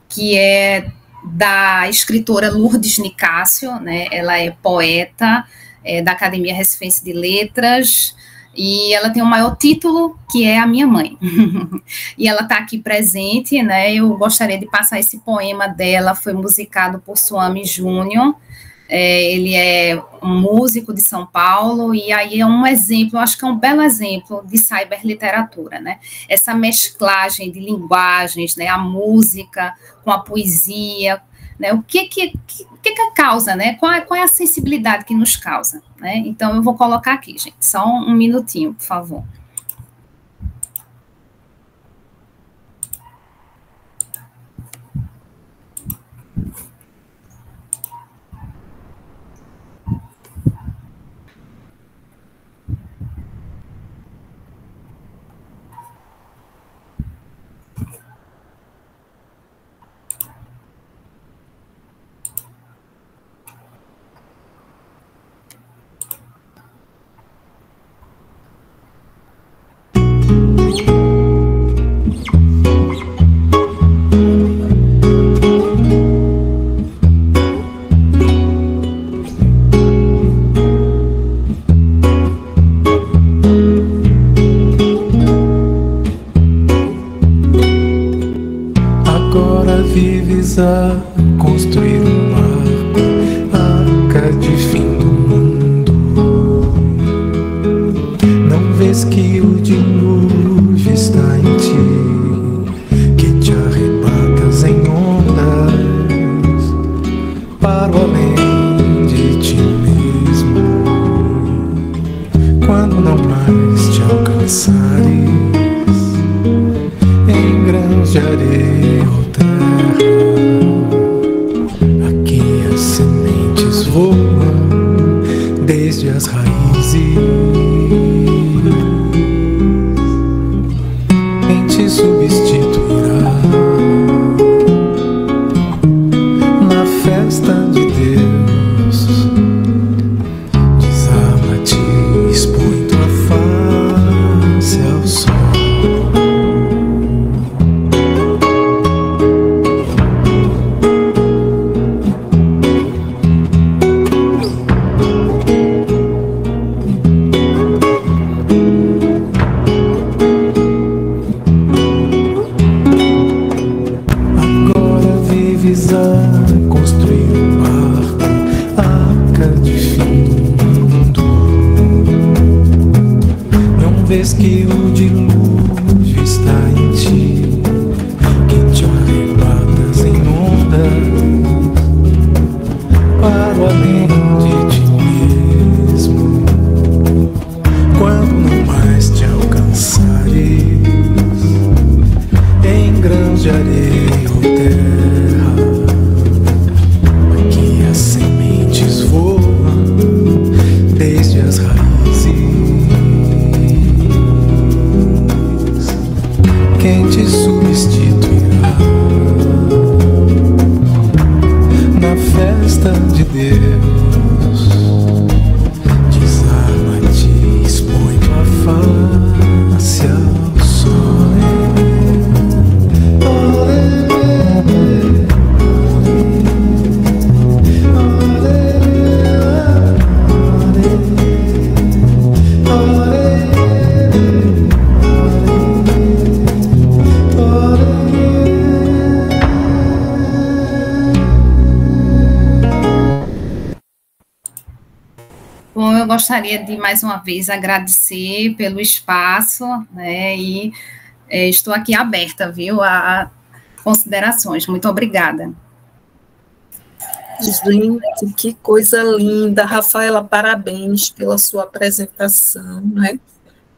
que é da escritora Lourdes Nicásio, né? Ela é poeta da Academia Recifense de Letras, e ela tem o maior título, que é A Minha Mãe. E ela está aqui presente, né? Eu gostaria de passar esse poema dela, foi musicado por Suami Júnior. Ele é um músico de São Paulo, e aí é um exemplo, acho que é um belo exemplo de cyberliteratura, né? Essa mesclagem de linguagens, né? A música com a poesia, né? O que causa, né? Qual é a sensibilidade que nos causa, né? Então, eu vou colocar aqui, gente, só um minutinho, por favor. A construir um arca de fim do mundo. Não vês que o dilúvio está em ti, que te arrebatas em ondas para o além de ti mesmo. Quando não mais te alcançares em grãos de areia ou terra, voam desde as raízes. Quem te substituirá na festa de Deus? Desarma-te, expõe tua face ao sol. Construir um barco, arca de fim do mundo. Não vês que o dilúvio está em ti, que te arrebatas em ondas para o além de ti mesmo. Quando não mais te alcançares em grãos de areia ou terra, sementes voam desde as raízes. Quem te substituirá na festa de Deus? Desarma-te, expõe tua face ao sol. Bom, eu gostaria de, mais uma vez, agradecer pelo espaço, né, e estou aqui aberta, viu, a considerações. Muito obrigada. Gente, que coisa linda. Rafaela, parabéns pela sua apresentação, né?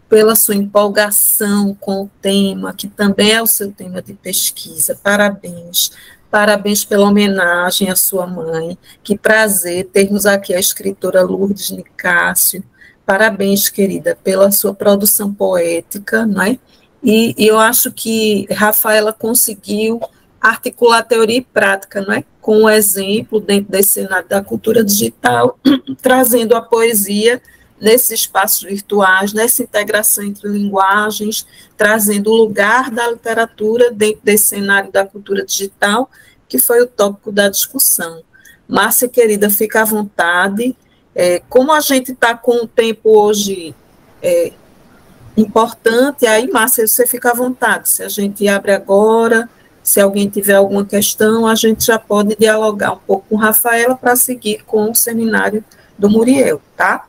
Pela sua empolgação com o tema, que também é o seu tema de pesquisa. Parabéns. Parabéns pela homenagem à sua mãe. Que prazer termos aqui a escritora Lourdes Nicásio. Parabéns, querida, pela sua produção poética, não é? E eu acho que Rafaela conseguiu articular teoria e prática, não é? Com um exemplo dentro desse cenário da cultura digital, trazendo a poesia nesses espaços virtuais, nessa integração entre linguagens, trazendo o lugar da literatura dentro desse cenário da cultura digital, que foi o tópico da discussão. Márcia, querida, fica à vontade. Como a gente está com o tempo hoje importante, aí, Márcia, você fica à vontade. Se a gente abre agora, se alguém tiver alguma questão, a gente já pode dialogar um pouco com Rafaela para seguir com o seminário do Muriel, tá?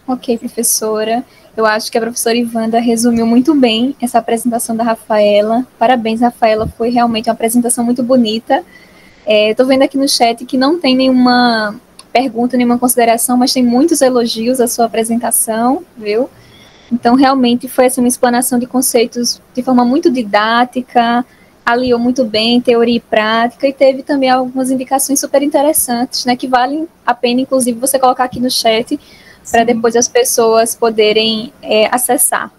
Ok, professora. Eu acho que a professora Ivanda resumiu muito bem essa apresentação da Rafaela. Parabéns, Rafaela, foi realmente uma apresentação muito bonita. Estou vendo aqui no chat que não tem nenhuma pergunta, nenhuma consideração, mas tem muitos elogios à sua apresentação, viu? Então, realmente, foi assim, uma explanação de conceitos de forma muito didática, aliou muito bem teoria e prática, e teve também algumas indicações super interessantes, né, que valem a pena, inclusive, você colocar aqui no chat, para depois as pessoas poderem acessar.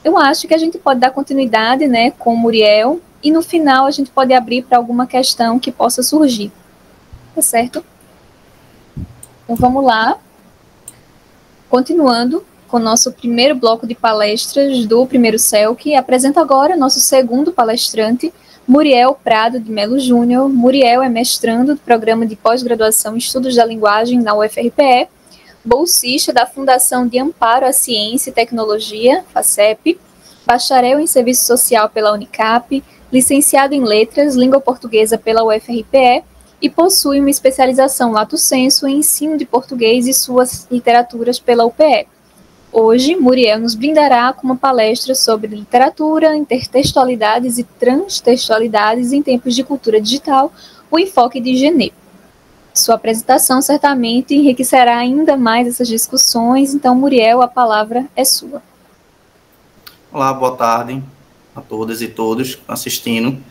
Eu acho que a gente pode dar continuidade, né, com o Muriel, e no final a gente pode abrir para alguma questão que possa surgir. Tá certo? Então vamos lá. Continuando com o nosso primeiro bloco de palestras do primeiro CELC, apresento agora nosso segundo palestrante, Muriel Prado de Melo Júnior. Muriel é mestrando do Programa de Pós-Graduação em Estudos da Linguagem na UFRPE, bolsista da Fundação de Amparo à Ciência e Tecnologia, FACEP, bacharel em Serviço Social pela Unicap, licenciado em Letras, Língua Portuguesa pela UFRPE e possui uma especialização lato sensu em Ensino de Português e suas literaturas pela UPE. Hoje, Muriel nos brindará com uma palestra sobre literatura, intertextualidades e transtextualidades em tempos de cultura digital, o enfoque de Genê. Sua apresentação certamente enriquecerá ainda mais essas discussões, então, Muriel, a palavra é sua. Olá, boa tarde a todas e todos assistindo.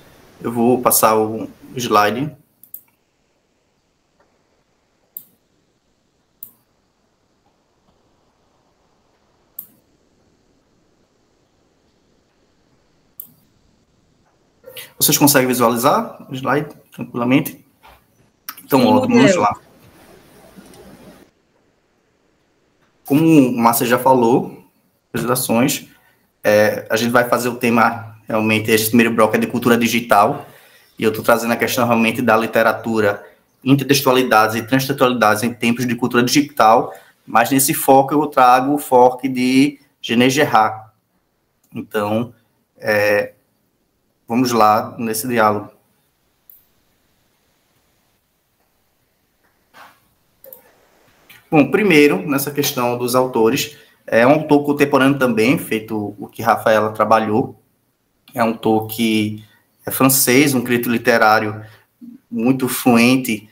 Eu vou passar o slide. Vocês conseguem visualizar o slide tranquilamente? Então, ótimo, vamos lá. Como o Márcia já falou, apresentações, a gente vai fazer o tema, realmente, esse primeiro bloco é de cultura digital, e eu estou trazendo a questão, realmente, da literatura, intertextualidades e transtextualidades em tempos de cultura digital, mas nesse foco eu trago o foco de Genê Gerard. Então, vamos lá nesse diálogo. Bom, primeiro, nessa questão dos autores, é um autor contemporâneo também, feito o que Rafaela trabalhou. É um autor que é francês, um crítico literário muito fluente,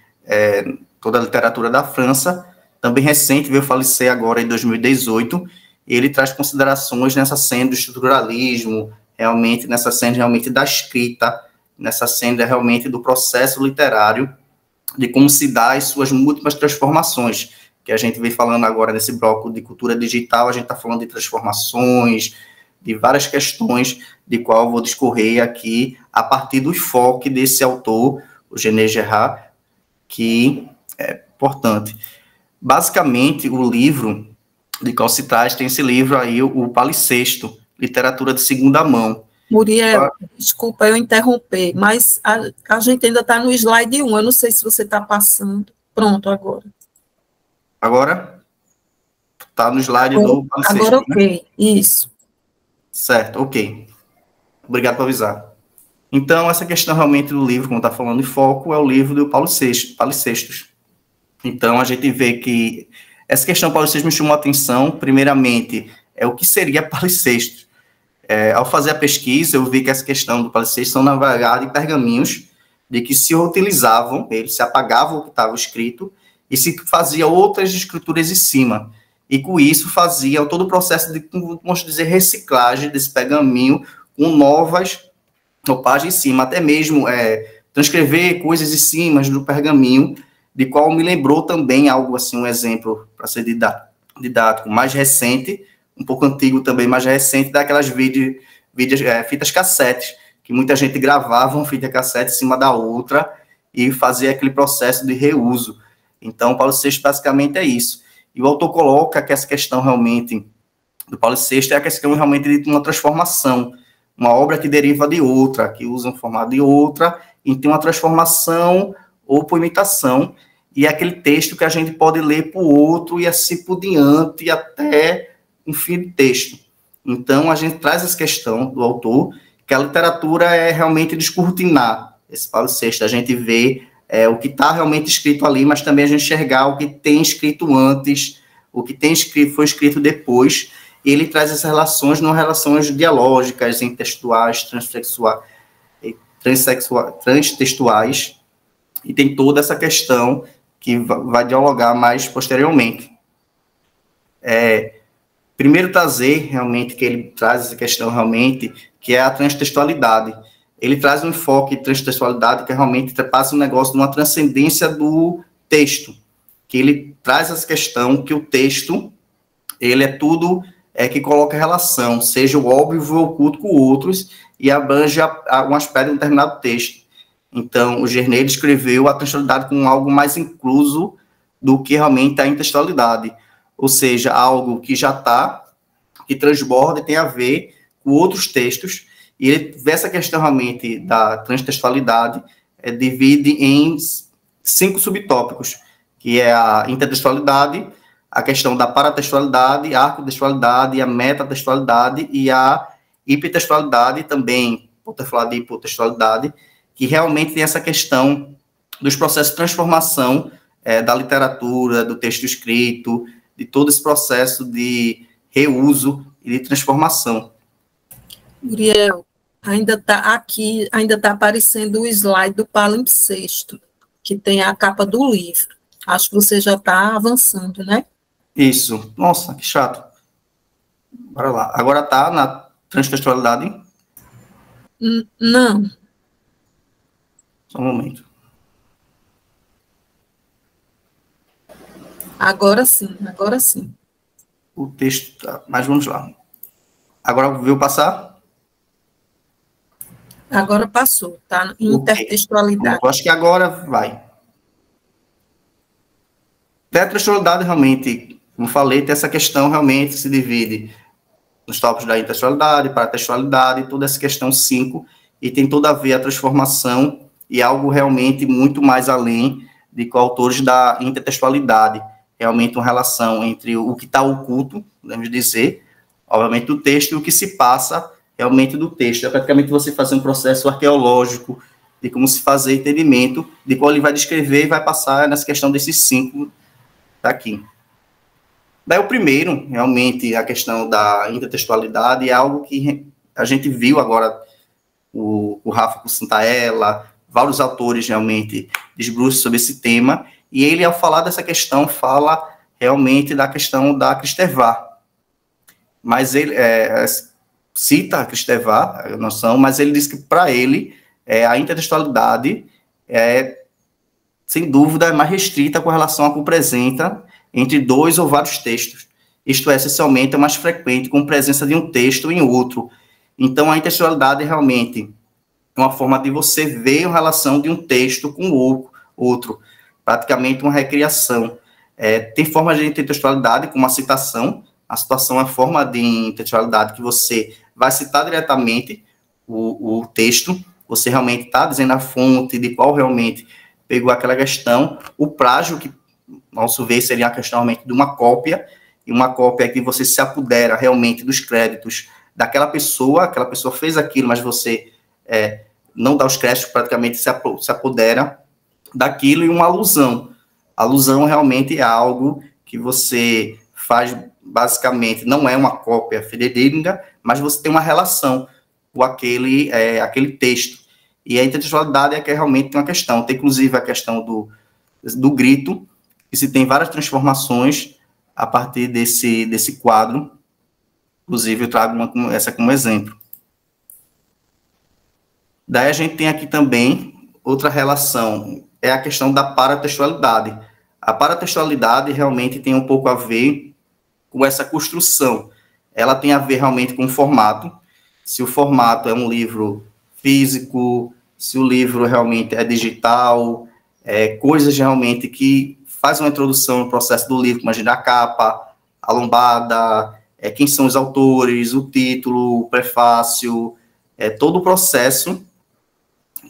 toda a literatura da França, também recente, veio falecer agora em 2018. Ele traz considerações nessa cena do estruturalismo, realmente nessa cena realmente da escrita, nessa cena realmente do processo literário, de como se dá as suas múltiplas transformações, que a gente vem falando agora nesse bloco de cultura digital, a gente está falando de transformações, de várias questões, de qual eu vou discorrer aqui, a partir do enfoque desse autor, o Genê Gerard, que é importante. Basicamente, o livro de qual se traz, tem esse livro aí, o Palicesto, Literatura de Segunda Mão. Muriel, desculpa eu interromper, mas a gente ainda está no slide 1, eu não sei se você está passando. Pronto, agora. Agora? Está no slide do Palicesto. Agora, ok, né? Isso. Certo, ok. Obrigado por avisar. Então, essa questão realmente do livro, como está falando em foco, é o livro do Palicestos. Então, a gente vê que essa questão do Palicestos me chamou a atenção, primeiramente, o que seria Palicestos. Ao fazer a pesquisa, eu vi que essa questão do Palicestos são, na verdade, pergaminhos de que se utilizavam, eles se apagavam o que estava escrito e se fazia outras escrituras em cima. E com isso fazia todo o processo de, vamos dizer, reciclagem desse pergaminho com novas roupagens em cima, até mesmo transcrever coisas em cima do pergaminho, de qual me lembrou também algo assim, um exemplo para ser didático, mais recente, um pouco antigo também, mais recente, daquelas fitas cassetes, que muita gente gravava uma fita cassete em cima da outra e fazia aquele processo de reuso. Então, o Palicestos basicamente é isso. E o autor coloca que essa questão realmente do palimpsesto é a questão realmente de uma transformação, uma obra que deriva de outra, que usa um formato de outra, e tem uma transformação ou por imitação, e é aquele texto que a gente pode ler para o outro e assim por diante, até um fim de texto. Então, a gente traz essa questão do autor, que a literatura é realmente descortinar esse palimpsesto, a gente vê o que está realmente escrito ali, mas também a gente enxergar o que tem escrito antes, o que tem escrito, foi escrito depois, e ele traz essas relações, não relações dialógicas, intertextuais, transtextuais, e tem toda essa questão que vai dialogar mais posteriormente. Primeiro trazer, realmente, que ele traz essa questão, realmente, que é a transtextualidade. Ele traz um enfoque de transtextualidade que realmente passa um negócio de uma transcendência do texto, que ele traz essa questão que o texto, ele é tudo que coloca relação, seja o óbvio ou oculto com outros, e abrange um aspecto de um determinado texto. Então, o Gerney descreveu a textualidade como algo mais incluso do que realmente a intextualidade, ou seja, algo que já está, que transborda e tem a ver com outros textos, e ele vê essa questão realmente da transtextualidade, divide em 5 subtópicos, que é a intertextualidade, a questão da paratextualidade, a arcotextualidade, a metatextualidade e a hipertextualidade, também, por ter falado de hipotextualidade, que realmente tem essa questão dos processos de transformação da literatura, do texto escrito, de todo esse processo de reuso e de transformação. Uriel, ainda está aparecendo o slide do palimpsesto, que tem a capa do livro. Acho que você já está avançando, né? Isso. Nossa, que chato. Bora lá. Agora está na transtextualidade? Não. Só um momento. Agora sim, agora sim. O texto tá, mas vamos lá. Agora viu passar? Agora passou, tá? Intertextualidade. Eu acho que agora vai. Intertextualidade, realmente, como falei, tem essa questão, realmente, se divide nos tópicos da intertextualidade, paratextualidade, toda essa questão 5, e tem tudo a ver a transformação e algo realmente muito mais além de que autores da intertextualidade. Realmente uma relação entre o que está oculto, podemos dizer, obviamente, do texto e o que se passa realmente do texto. É praticamente você fazer um processo arqueológico de como se fazer entendimento de qual ele vai descrever e vai passar nessa questão desses 5 daqui. Daí o primeiro, realmente, a questão da intertextualidade é algo que a gente viu agora, o Rafa com Santaella, vários autores realmente desbruçam sobre esse tema, e ele, ao falar dessa questão, fala realmente da questão da Kristeva. Mas ele cita a Kristeva, a noção, mas ele diz que, para ele, a intertextualidade sem dúvida, é mais restrita com relação ao que apresenta entre 2 ou vários textos. Isto é, essencialmente, é mais frequente com presença de um texto em outro. Então, a intertextualidade realmente é uma forma de você ver a relação de um texto com o outro, praticamente uma recriação. Tem formas de intertextualidade, como a citação. A citação é a forma de intertextualidade que você vai citar diretamente o texto, você realmente está dizendo a fonte de qual realmente pegou aquela questão. O plágio, que, ao nosso ver, seria a questão realmente de uma cópia, e uma cópia que você se apodera realmente dos créditos daquela pessoa, aquela pessoa fez aquilo, mas você não dá os créditos, praticamente se apodera daquilo, e uma alusão. A alusão realmente é algo que você faz, basicamente, não é uma cópia fidedigna, mas você tem uma relação com aquele texto. E a intertextualidade é que realmente tem uma questão. Tem, inclusive, a questão do grito, que se tem várias transformações a partir desse quadro. Inclusive, eu trago essa como exemplo. Daí a gente tem aqui também outra relação, é a questão da paratextualidade. A paratextualidade realmente tem um pouco a ver com essa construção. Ela tem a ver realmente com o formato. Se o formato é um livro físico, se o livro realmente é digital, coisas realmente que faz uma introdução no processo do livro, imagina a capa, a lombada, quem são os autores, o título, o prefácio, todo o processo,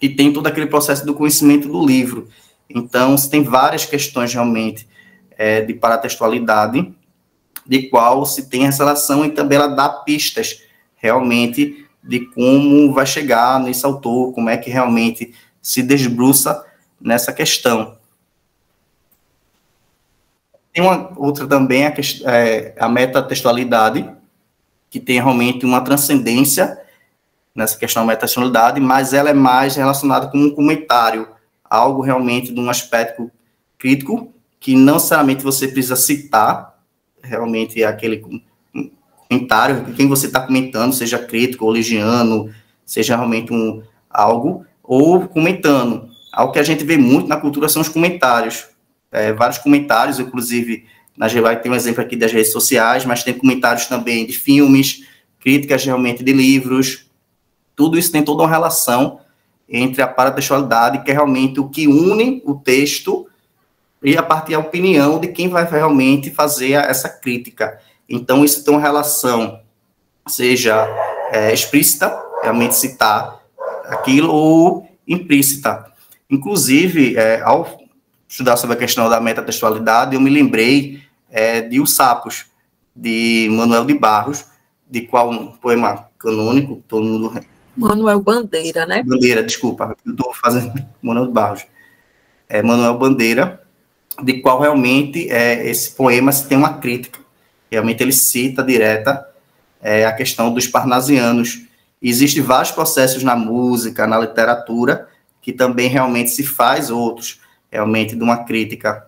e tem todo aquele processo do conhecimento do livro. Então, você tem várias questões, realmente, de paratextualidade, de qual se tem essa relação, e também ela dá pistas, realmente, de como vai chegar nesse autor, como é que realmente se desbruça nessa questão. Tem uma outra também, a metatextualidade, que tem realmente uma transcendência nessa questão da metatextualidade, mas ela é mais relacionada com um comentário, algo realmente de um aspecto crítico, que não necessariamente você precisa citar, realmente aquele comentário, quem você está comentando, seja crítico, ou ligiano, seja realmente algo, ou comentando. Algo que a gente vê muito na cultura são os comentários. Vários comentários, inclusive, tem um exemplo aqui das redes sociais, mas tem comentários também de filmes, críticas realmente de livros. Tudo isso tem toda uma relação entre a paratextualidade, que é realmente o que une o texto e a partir da opinião de quem vai realmente fazer essa crítica. Então, isso tem uma relação, seja explícita, realmente citar aquilo, ou implícita. Inclusive, ao estudar sobre a questão da metatextualidade, eu me lembrei de Os Sapos, de Manuel de Barros, de qual um poema canônico, todo mundo... Manuel Bandeira, né? Bandeira, desculpa, eu estou fazendo Manuel de Barros. Manuel Bandeira, de qual realmente esse poema tem uma crítica. Realmente ele cita direta a questão dos parnasianos. Existem vários processos na música, na literatura, que também realmente se faz outros, realmente de uma crítica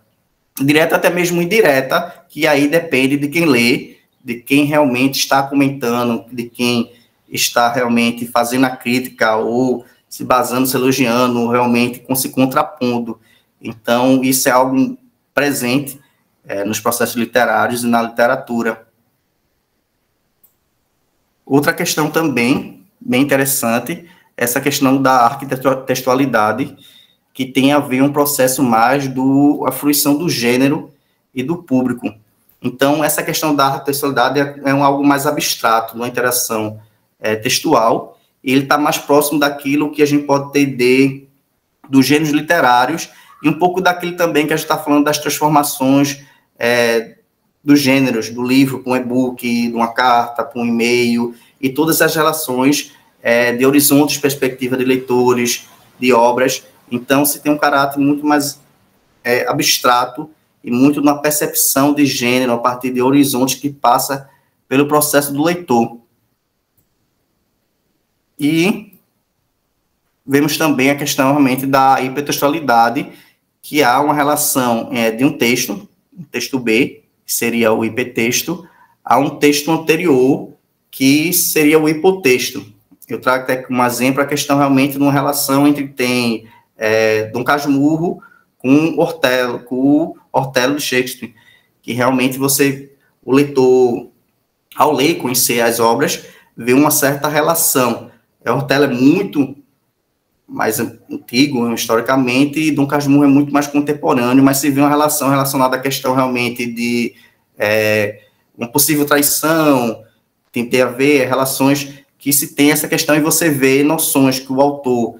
direta, até mesmo indireta, que aí depende de quem lê, de quem realmente está comentando, de quem está realmente fazendo a crítica, ou se basando, se elogiando, ou realmente se contrapondo. Então, isso é algo presente nos processos literários e na literatura. Outra questão também, bem interessante, essa questão da arquitextualidade, que tem a ver um processo mais a fruição do gênero e do público. Então, essa questão da arquitextualidade algo mais abstrato, uma interação textual, e ele está mais próximo daquilo que a gente pode ter dos gêneros literários, e um pouco daquilo também que a gente está falando das transformações dos gêneros, do livro para um e-book, de uma carta para um e-mail, e todas as relações de horizontes, perspectiva de leitores, de obras. Então, se tem um caráter muito mais abstrato e muito na percepção de gênero a partir de horizontes que passa pelo processo do leitor. E vemos também a questão, realmente, da hipertextualidade, que há uma relação de um texto B, que seria o hipertexto, a um texto anterior, que seria o hipotexto. Eu trago até como exemplo a questão, realmente, de uma relação entre Dom Casmurro com o Ortelo de Shakespeare, que realmente o leitor, ao ler e conhecer as obras, vê uma certa relação. Ortelo é muito mais antigo, historicamente, e Dom Casmurro é muito mais contemporâneo, mas se vê uma relação relacionada à questão realmente de uma possível traição, tem a ver relações que se tem essa questão, e você vê noções que o autor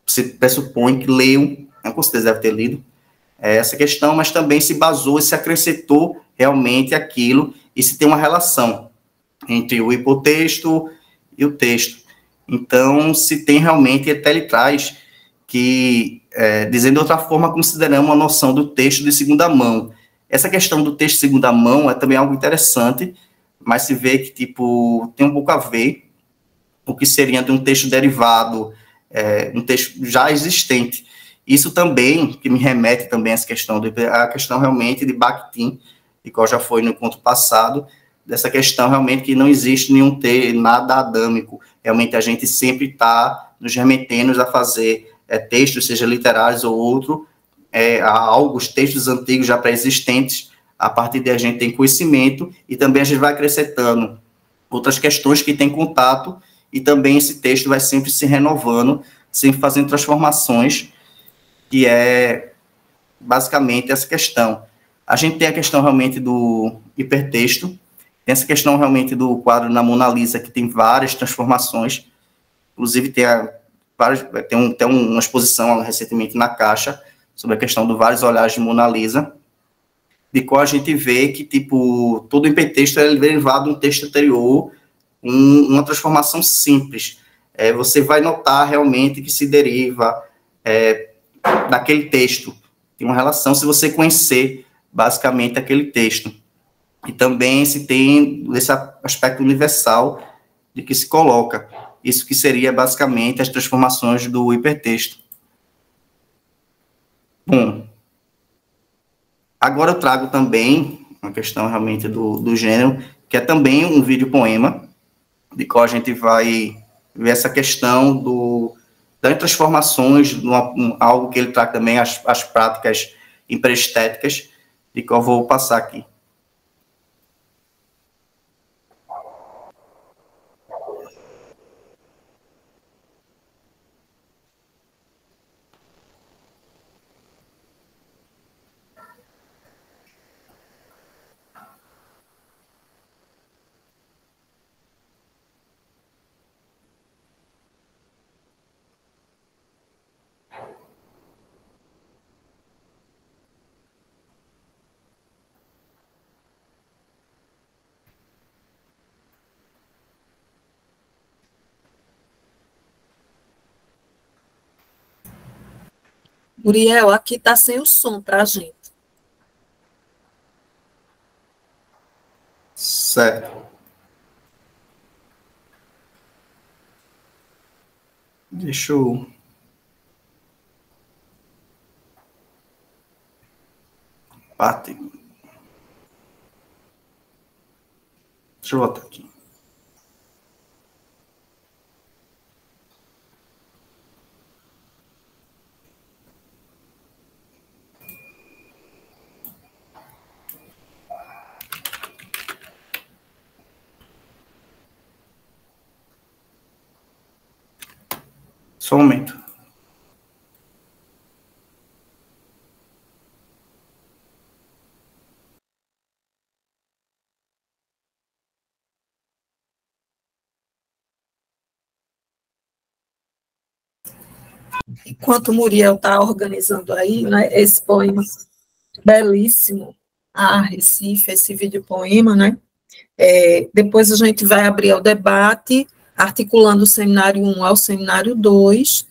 se pressupõe que leu, com certeza deve ter lido essa questão, mas também se basou e se acrescentou realmente aquilo, e se tem uma relação entre o hipotexto e o texto. Então, se tem realmente, até ele traz que, dizendo de outra forma, consideramos a noção do texto de segunda mão. Essa questão do texto de segunda mão é também algo interessante, mas se vê que, tem um pouco a ver o que seria de um texto derivado, um texto já existente. Isso também, que me remete também a essa questão, a questão realmente de Bakhtin, de qual já foi no encontro passado, dessa questão realmente que não existe nada adâmico. Realmente a gente sempre está nos remetendo a fazer textos, seja literários ou outro, os textos antigos já pré-existentes, a partir de a gente tem conhecimento, e também a gente vai acrescentando outras questões que tem contato, e também esse texto vai sempre se renovando, sempre fazendo transformações, que é basicamente essa questão. A gente tem a questão realmente do hipertexto, tem essa questão realmente do quadro na Mona Lisa, que tem várias transformações, inclusive tem uma exposição recentemente na Caixa sobre a questão do vários olhares de Mona Lisa, de qual a gente vê que, tipo, todo o hipertexto é derivado de um texto anterior, uma transformação simples. Você vai notar realmente que se deriva daquele texto. Tem uma relação se você conhecer, basicamente, aquele texto. E também se tem esse aspecto universal de que se coloca. Isso que seria, basicamente, as transformações do hipertexto. Bom, agora eu trago também uma questão realmente do gênero, que é também um videopoema, de qual a gente vai ver essa questão das transformações, algo que ele traz também, as práticas hiperestéticas, de qual eu vou passar aqui. Muriel, aqui está sem o som, tá, gente? Certo. Deixa eu... Deixa eu voltar aqui. Só um momento. Enquanto o Muriel está organizando aí, né, esse poema belíssimo, a Recife, esse videopoema, né? Depois a gente vai abrir o debate, articulando o seminário 1 ao seminário 2,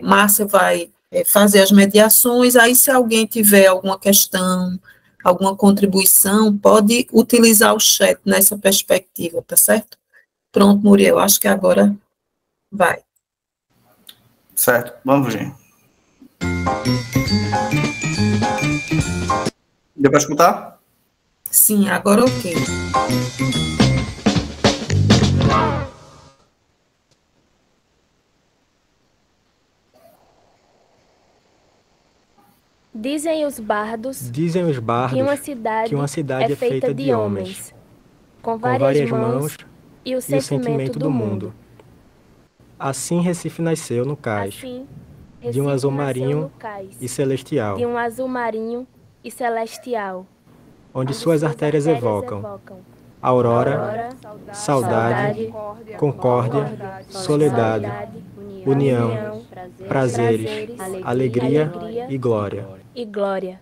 Márcia vai fazer as mediações, aí se alguém tiver alguma questão, alguma contribuição, pode utilizar o chat nessa perspectiva, tá certo? Pronto, Muriel, acho que agora vai. Certo, vamos, gente. Deu para escutar? Sim, agora ok. Dizem os bardos que uma cidade é feita de homens, com várias mãos e o sentimento do mundo. Assim Recife nasceu no cais, de um azul marinho e celestial, onde suas artérias evocam aurora, saudade, concórdia, soledade, união, prazeres, alegria e glória.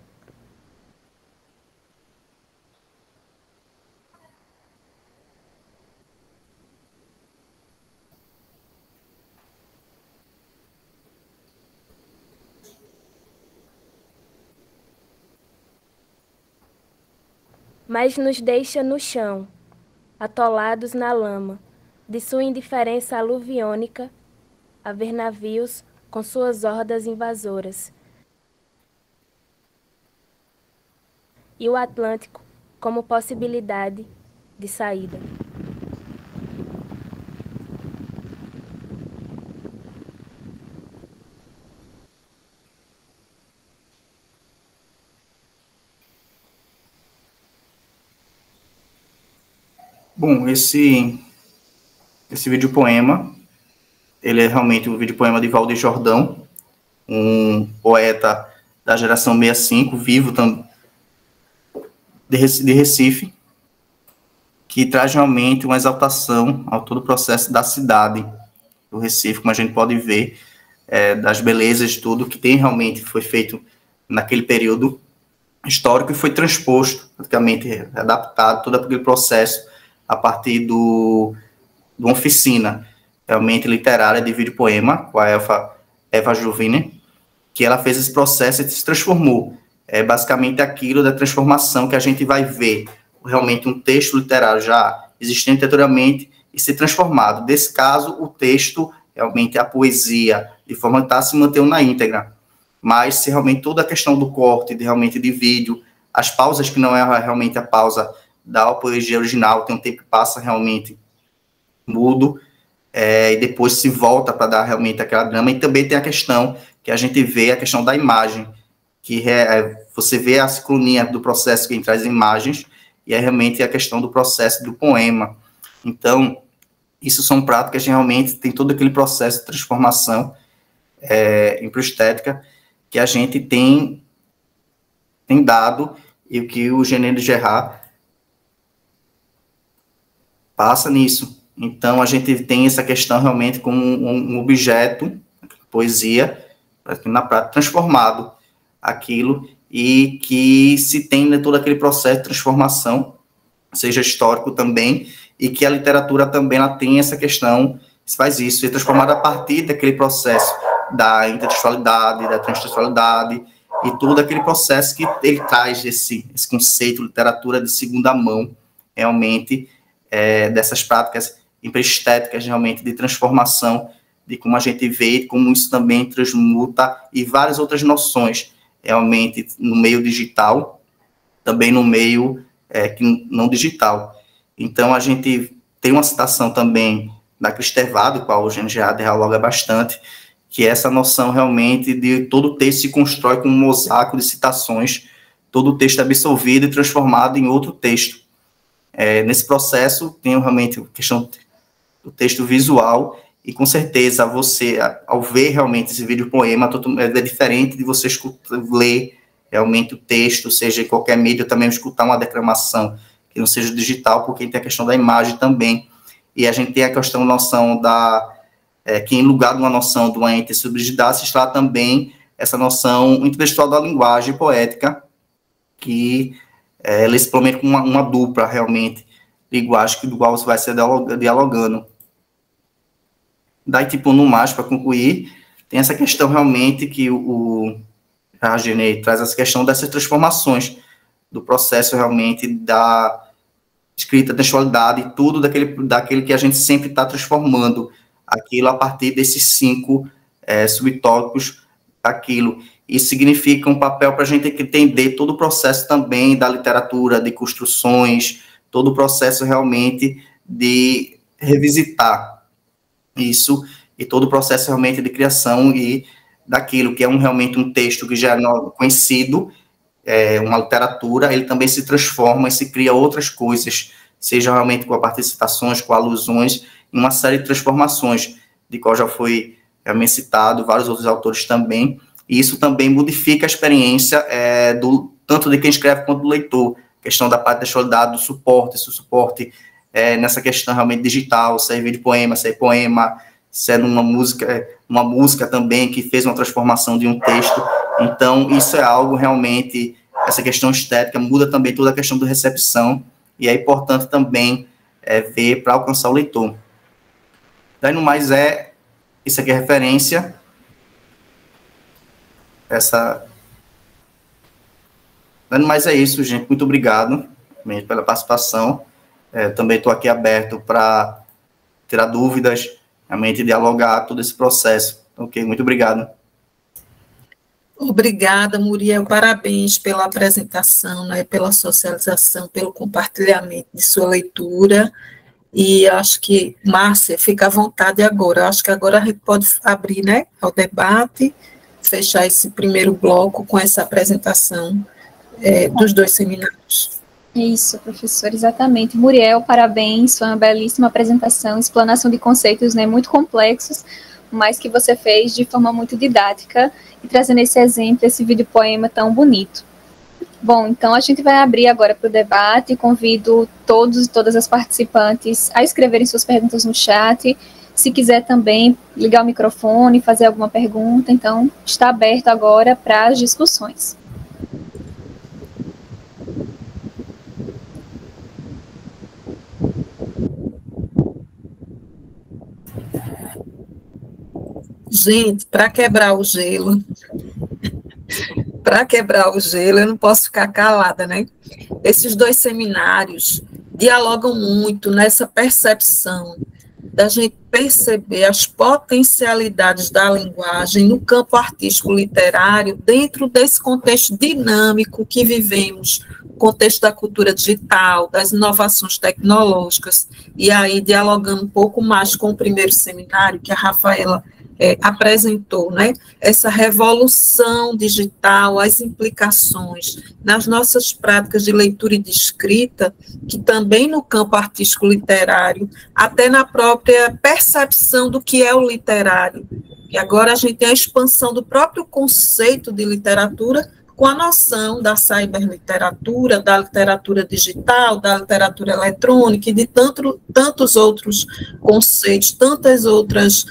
Mas nos deixa no chão, atolados na lama, de sua indiferença aluviônica, a ver navios com suas hordas invasoras. E o Atlântico como possibilidade de saída. Bom, esse videopoema, ele é realmente um videopoema de Valdir Jordão, um poeta da geração 65, vivo de Recife, que traz realmente uma exaltação ao todo o processo da cidade do Recife, como a gente pode ver, das belezas de tudo que foi feito naquele período histórico e foi transposto, praticamente adaptado, todo aquele processo a partir de uma oficina realmente literária de vídeo-poema, com a Eva Juvine, que ela fez esse processo e se transformou. É basicamente aquilo da transformação que a gente vai ver, realmente um texto literário já existente anteriormente e ser transformado. Nesse caso, o texto, realmente a poesia, de forma que se mantendo na íntegra. Mas se realmente toda a questão do corte, de vídeo, as pausas que não é realmente a pausa da poesia original, tem um tempo que passa realmente mudo, e depois se volta para dar realmente aquela drama, e também tem a questão que a gente vê, a questão da imagem, que você vê a sincronia do processo que traz imagens, e é realmente a questão do processo do poema. Então, isso são práticas que realmente tem todo aquele processo de transformação em proestética que a gente tem dado, e que o Gené de Gerard passa nisso. Então, a gente tem essa questão realmente como um objeto, poesia, na prática, transformado aquilo, e que se tem todo aquele processo de transformação, seja histórico também, e que a literatura também ela tem essa questão, se faz isso, é transformada a partir daquele processo da intertextualidade, da transtextualidade, e todo aquele processo que ele traz esse conceito, literatura de segunda mão, realmente, dessas práticas estéticas, realmente, de transformação, de como a gente vê, como isso também transmuta, e várias outras noções, realmente, no meio digital, também no meio não digital. Então, a gente tem uma citação também da Cristervado, com a qual o Gené de Gerard dialoga bastante, que é essa noção realmente de todo o texto se constrói com um mosaico de citações, todo o texto absorvido e transformado em outro texto. Nesse processo, tem realmente a questão do texto visual, e com certeza você, ao ver realmente esse vídeo poema, é diferente de você ler realmente o texto, seja em qualquer mídia, também escutar uma declamação que não seja digital, porque tem a questão da imagem também, e a gente tem a questão da noção que em lugar de uma noção de uma intersubjetividade, se está também essa noção intertextual da linguagem poética, que ela se promete com uma dupla, realmente, linguagem do qual você vai ser dialogando. Daí, tipo, no mais, para concluir, tem essa questão realmente que o Gené traz essa questão dessas transformações, do processo realmente da escrita, textualidade, e tudo daquele que a gente sempre está transformando, aquilo a partir desses 5 subtópicos, aquilo. Isso significa um papel para a gente entender todo o processo também da literatura, de construções, todo o processo realmente de revisitar isso, e todo o processo realmente de criação e daquilo que é realmente um texto que já é conhecido, uma literatura, ele também se transforma e se cria outras coisas, seja realmente com a parte de citações, com alusões, em uma série de transformações, de qual já foi citado, vários outros autores também, e isso também modifica a experiência tanto de quem escreve quanto do leitor, questão da parte da textualidade, do suporte, se o suporte nessa questão realmente digital, se é vídeo poema, se é numa música também que fez uma transformação de um texto. Então, isso é algo realmente, essa questão estética muda também toda a questão da recepção, e é importante também ver para alcançar o leitor. Daí, no mais, isso aqui é referência, Daí, no mais, é isso, gente, muito obrigado pela participação, também estou aqui aberto para tirar dúvidas, realmente dialogar todo esse processo. Ok, muito obrigado. Obrigada, Muriel, parabéns pela apresentação, pela socialização, pelo compartilhamento de sua leitura, e acho que, Márcia, fica à vontade agora, acho que agora a gente pode abrir, ao debate, fechar esse primeiro bloco com essa apresentação dos 2 seminários. Isso, professor, exatamente. Muriel, parabéns, foi uma belíssima apresentação, explanação de conceitos muito complexos, mas que você fez de forma muito didática e trazendo esse exemplo, esse vídeo poema tão bonito. Bom, então a gente vai abrir agora para o debate. Convido todos e todas as participantes a escreverem suas perguntas no chat. Se quiser também ligar o microfone, fazer alguma pergunta, então está aberto agora para as discussões. Gente, para quebrar o gelo, eu não posso ficar calada, né? Esses 2 seminários dialogam muito nessa percepção da gente perceber as potencialidades da linguagem no campo artístico literário dentro desse contexto dinâmico que vivemos, o contexto da cultura digital, das inovações tecnológicas, e aí dialogando um pouco mais com o primeiro seminário que a Rafaela apresentou, né, essa revolução digital, as implicações nas nossas práticas de leitura e de escrita, que também no campo artístico literário, até na própria percepção do que é o literário. E agora a gente tem a expansão do próprio conceito de literatura com a noção da cyberliteratura, da literatura digital, da literatura eletrônica e de tantos outros conceitos, tantas outras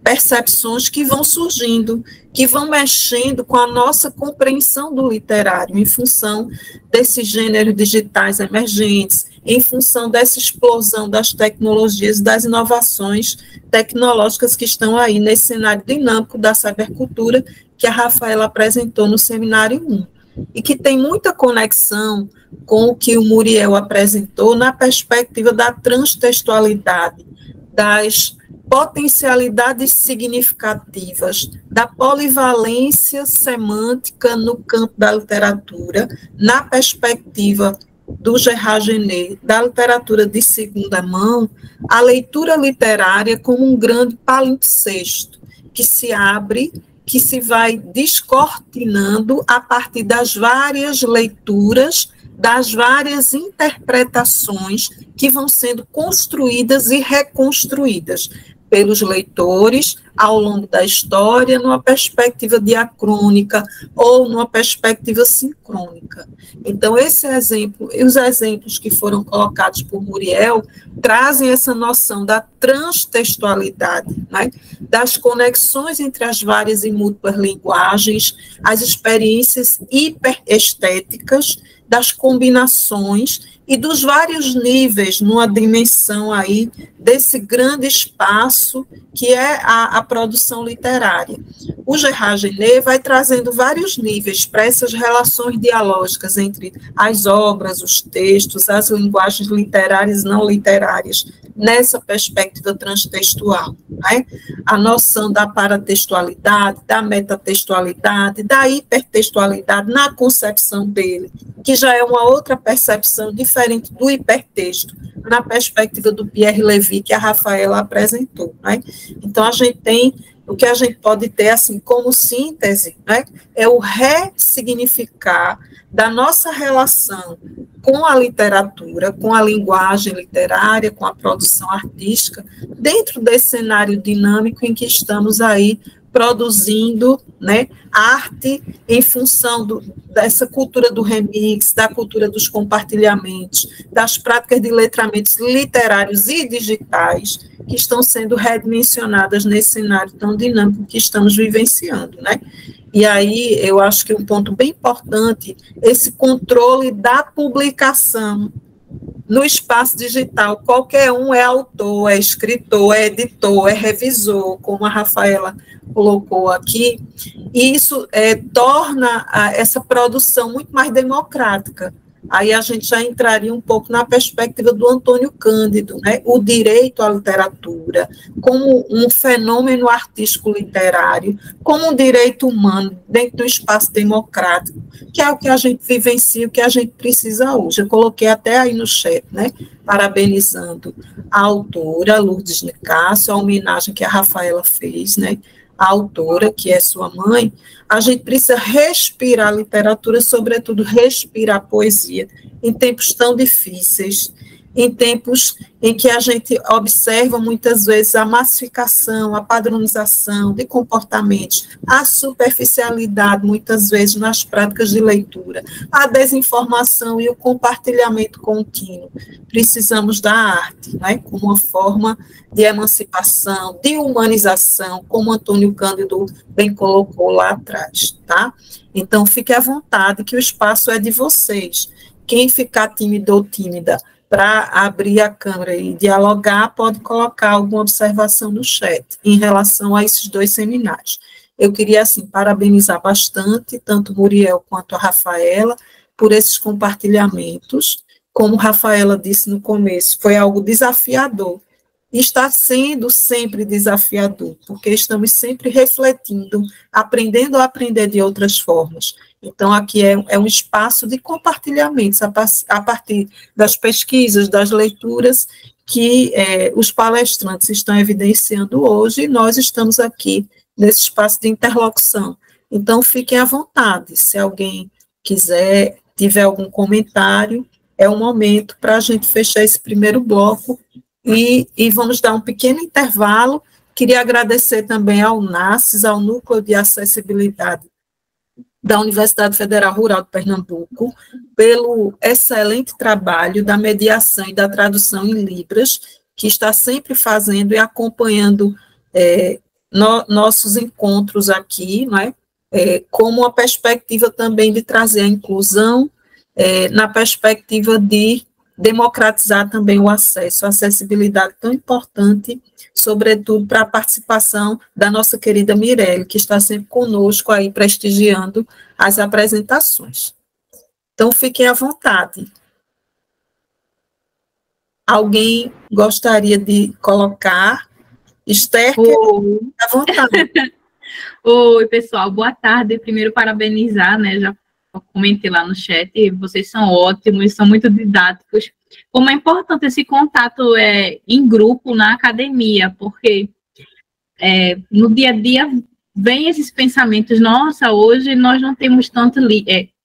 percepções que vão surgindo, que vão mexendo com a nossa compreensão do literário, em função desses gêneros digitais emergentes, em função dessa explosão das tecnologias, das inovações tecnológicas que estão aí nesse cenário dinâmico da cybercultura que a Rafaela apresentou no seminário 1, e que tem muita conexão com o que o Muriel apresentou na perspectiva da transtextualidade, das potencialidades significativas, da polivalência semântica no campo da literatura, na perspectiva do Gérard Gennet, da literatura de segunda mão, a leitura literária como um grande palimpsesto que se abre, que se vai descortinando a partir das várias leituras, das várias interpretações que vão sendo construídas e reconstruídas pelos leitores ao longo da história, numa perspectiva diacrônica ou numa perspectiva sincrônica. Então, esse exemplo, e os exemplos que foram colocados por Muriel, trazem essa noção da transtextualidade, né? Das conexões entre as várias e múltiplas linguagens, as experiências hiperestéticas, das combinações e dos vários níveis numa dimensão aí desse grande espaço que é a produção literária. O Gérard Gennet vai trazendo vários níveis para essas relações dialógicas entre as obras, os textos, as linguagens literárias e não literárias, nessa perspectiva transtextual, né? A noção da paratextualidade, da metatextualidade, da hipertextualidade na concepção dele, que já é uma outra percepção diferente do hipertexto, na perspectiva do Pierre Levy, que a Rafaela apresentou, né? Então, a gente tem, o que a gente pode ter, assim, como síntese, né, é o ressignificar da nossa relação com a literatura, com a linguagem literária, com a produção artística, dentro desse cenário dinâmico em que estamos aí produzindo, né, arte em função dessa cultura do remix, da cultura dos compartilhamentos, das práticas de letramentos literários e digitais que estão sendo redimensionadas nesse cenário tão dinâmico que estamos vivenciando, né? E aí eu acho que um ponto bem importante, esse controle da publicação no espaço digital. Qualquer um é autor, é escritor, é editor, é revisor, como a Rafaela colocou aqui, e isso torna essa produção muito mais democrática. Aí a gente já entraria um pouco na perspectiva do Antônio Cândido, né? O direito à literatura como um fenômeno artístico literário, como um direito humano dentro do espaço democrático, que é o que a gente vivencia, o que a gente precisa hoje. Eu coloquei até aí no chat, né? Parabenizando a autora, Lourdes Nicásio, a homenagem que a Rafaela fez, né? A autora, que é sua mãe. A gente precisa respirar a literatura, sobretudo respirar a poesia, em tempos tão difíceis, em tempos em que a gente observa muitas vezes a massificação, a padronização de comportamentos, a superficialidade muitas vezes nas práticas de leitura, a desinformação e o compartilhamento contínuo. Precisamos da arte, né, como uma forma de emancipação, de humanização, como Antônio Cândido bem colocou lá atrás, tá? Então, fique à vontade, que o espaço é de vocês. Quem ficar tímido ou tímida para abrir a câmera e dialogar, pode colocar alguma observação no chat em relação a esses 2 seminários. Eu queria, assim, parabenizar bastante, tanto Muriel quanto a Rafaela, por esses compartilhamentos. Como a Rafaela disse no começo, foi algo desafiador. E está sendo sempre desafiador, porque estamos sempre refletindo, aprendendo a aprender de outras formas. Então, aqui é um espaço de compartilhamentos, a partir das pesquisas, das leituras que os palestrantes estão evidenciando hoje, e nós estamos aqui nesse espaço de interlocução. Então, fiquem à vontade, se alguém quiser, tiver algum comentário, é o momento para a gente fechar esse primeiro bloco, e vamos dar um pequeno intervalo. Queria agradecer também ao NACES, ao Núcleo de Acessibilidade da Universidade Federal Rural de Pernambuco, pelo excelente trabalho da mediação e da tradução em Libras, que está sempre fazendo e acompanhando nossos encontros aqui, né, como uma perspectiva também de trazer a inclusão, na perspectiva de democratizar também o acesso, a acessibilidade tão importante, sobretudo para a participação da nossa querida Mirelle, que está sempre conosco aí, prestigiando as apresentações. Então, fiquem à vontade. Alguém gostaria de colocar? Esther, à vontade. Oi, pessoal, boa tarde. Primeiro, parabenizar, né, já comentei lá no chat, vocês são ótimos, são muito didáticos. Como é importante esse contato em grupo na academia, porque no dia a dia vem esses pensamentos, nossa, hoje nós não temos tanto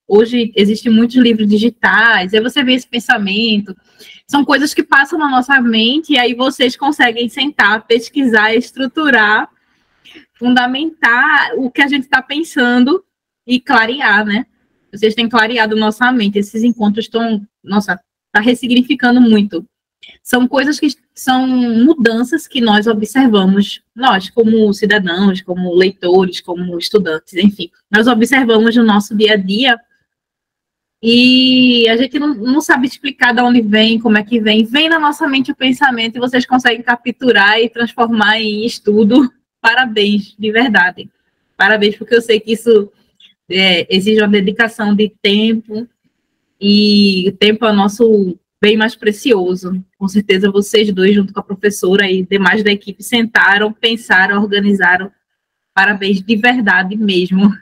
hoje existem muitos livros digitais, aí você vê esse pensamento, são coisas que passam na nossa mente, e aí vocês conseguem sentar, pesquisar, estruturar, fundamentar o que a gente está pensando e clarear, né? Vocês têm clareado nossa mente, esses encontros estão, nossa, está ressignificando muito. São coisas que são mudanças que nós observamos, nós, como cidadãos, como leitores, como estudantes, enfim, nós observamos no nosso dia a dia e a gente não sabe explicar de onde vem, como é que vem na nossa mente o pensamento e vocês conseguem capturar e transformar em estudo. Parabéns, de verdade. Parabéns, porque eu sei que isso exige uma dedicação de tempo, e o tempo é o nosso bem mais precioso. Com certeza vocês dois, junto com a professora e demais da equipe, sentaram, pensaram, organizaram. Parabéns, de verdade mesmo.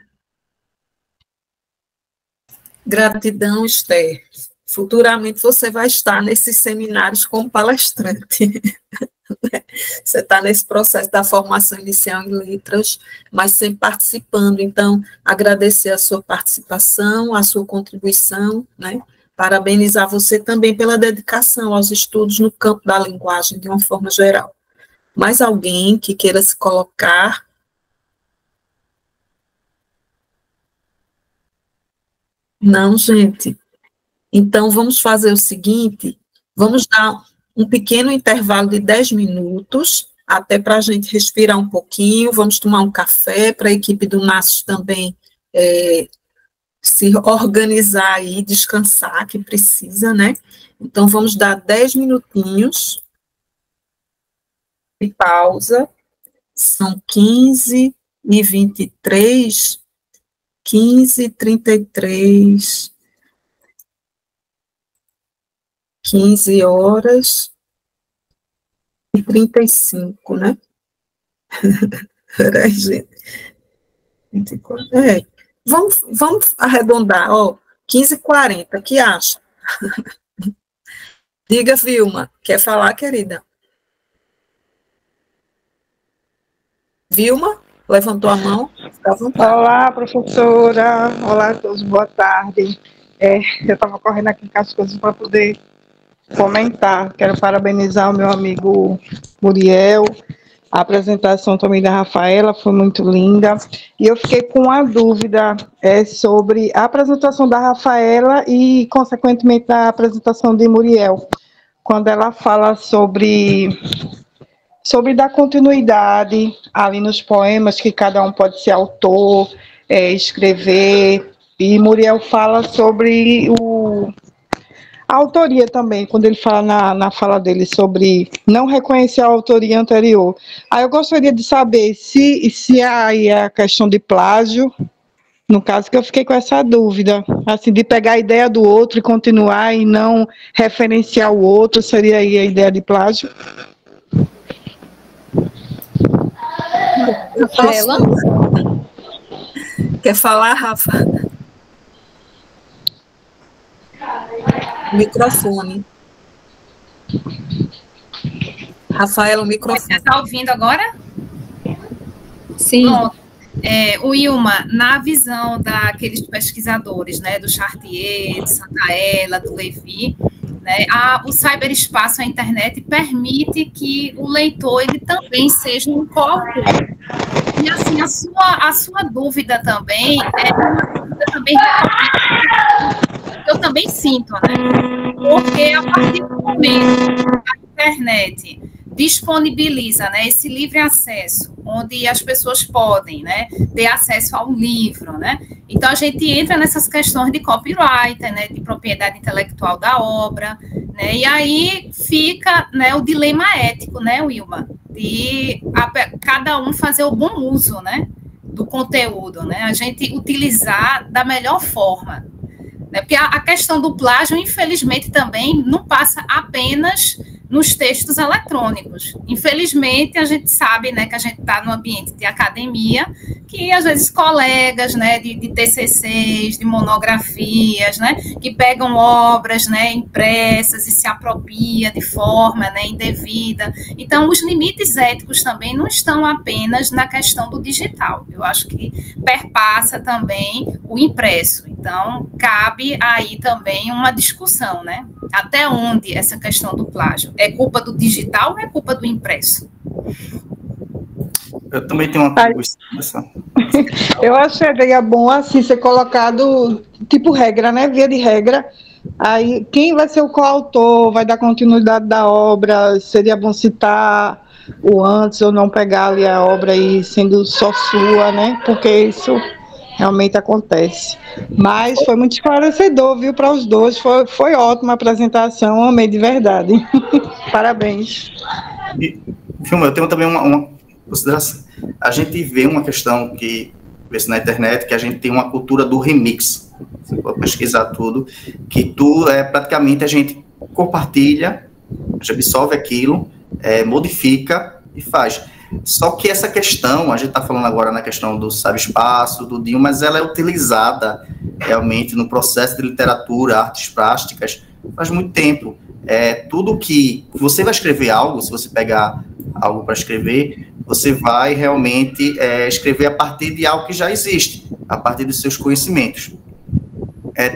Gratidão, Esther. Futuramente você vai estar nesses seminários como palestrante. Você está nesse processo da formação inicial em letras, mas sempre participando. Então, agradecer a sua participação, a sua contribuição, né? Parabenizar você também pela dedicação aos estudos no campo da linguagem, de uma forma geral. Mais alguém que queira se colocar? Não, gente. Então, vamos fazer o seguinte, vamos dar um pequeno intervalo de 10 minutos, até para a gente respirar um pouquinho, vamos tomar um café, para a equipe do NACES também se organizar e descansar, que precisa, né? Então, vamos dar 10 minutinhos de pausa, são 15h23, 15h33, 15h35, né? Peraí, gente. 24, vamos arredondar, ó, 15h40, que acha? Diga, Vilma, quer falar, querida? Vilma, levantou a mão? Fica à vontade. Olá, professora. Olá a todos, boa tarde. Eu estava correndo aqui com as coisas para poder comentar. Quero parabenizar o meu amigo Muriel. A apresentação também da Rafaela foi muito linda. E eu fiquei com uma dúvida sobre a apresentação da Rafaela e, consequentemente, a apresentação de Muriel. Quando ela fala sobre dar continuidade ali nos poemas, que cada um pode ser autor, escrever. E Muriel fala sobre a autoria também, quando ele fala na fala dele sobre não reconhecer a autoria anterior. Aí eu gostaria de saber se aí é a questão de plágio, no caso que eu fiquei com essa dúvida, assim, de pegar a ideia do outro e continuar e não referenciar o outro, seria aí a ideia de plágio? Rafaela? Quer falar, Rafa? Microfone. Rafaela, o microfone. Você está ouvindo agora? Sim. Pronto. O Ilma, na visão daqueles pesquisadores, né, do Chartier, do Santaella, do Levi, né, o cyberespaço, a internet, permite que o leitor ele também seja um coautor. E, assim, a sua dúvida também é uma dúvida também eu também sinto, né? Porque a partir do momento que a internet disponibiliza, né, esse livre acesso, onde as pessoas podem, né, ter acesso ao livro, né? Então a gente entra nessas questões de copyright, né, de propriedade intelectual da obra, né? E aí fica, né, o dilema ético, né, Wilma, de cada um fazer o bom uso, né, do conteúdo, né? A gente utilizar da melhor forma. Porque a questão do plágio, infelizmente, também não passa apenas nos textos eletrônicos. Infelizmente, a gente sabe, né, que a gente está no ambiente de academia, que às vezes colegas, né, de TCCs, de monografias, né, que pegam obras, né, impressas e se apropria de forma, né, indevida. Então, os limites éticos também não estão apenas na questão do digital. Eu acho que perpassa também o impresso. Então, cabe aí também uma discussão, né? Até onde essa questão do plágio? É culpa do digital ou é culpa do impresso? Eu também tenho uma coisa. Eu acharia bom assim ser colocado tipo regra, né? Via de regra. Aí quem vai ser o coautor, vai dar continuidade da obra, seria bom citar o antes ou não pegar ali a obra aí sendo só sua, né? Porque isso realmente acontece. Mas foi muito esclarecedor, viu, para os dois. Foi ótima a apresentação, amei de verdade. Parabéns. Vilma, eu tenho também uma consideração. A gente vê uma questão que vê-se na internet, que a gente tem uma cultura do remix. Você pode pesquisar tudo, que praticamente a gente compartilha, a gente absorve aquilo, modifica e faz. Só que essa questão, a gente está falando agora na questão do cyberespaço, do DIU, mas ela é utilizada realmente no processo de literatura, artes plásticas, faz muito tempo. Tudo que você vai escrever algo, se você pegar algo para escrever, você vai realmente escrever a partir de algo que já existe, a partir dos seus conhecimentos.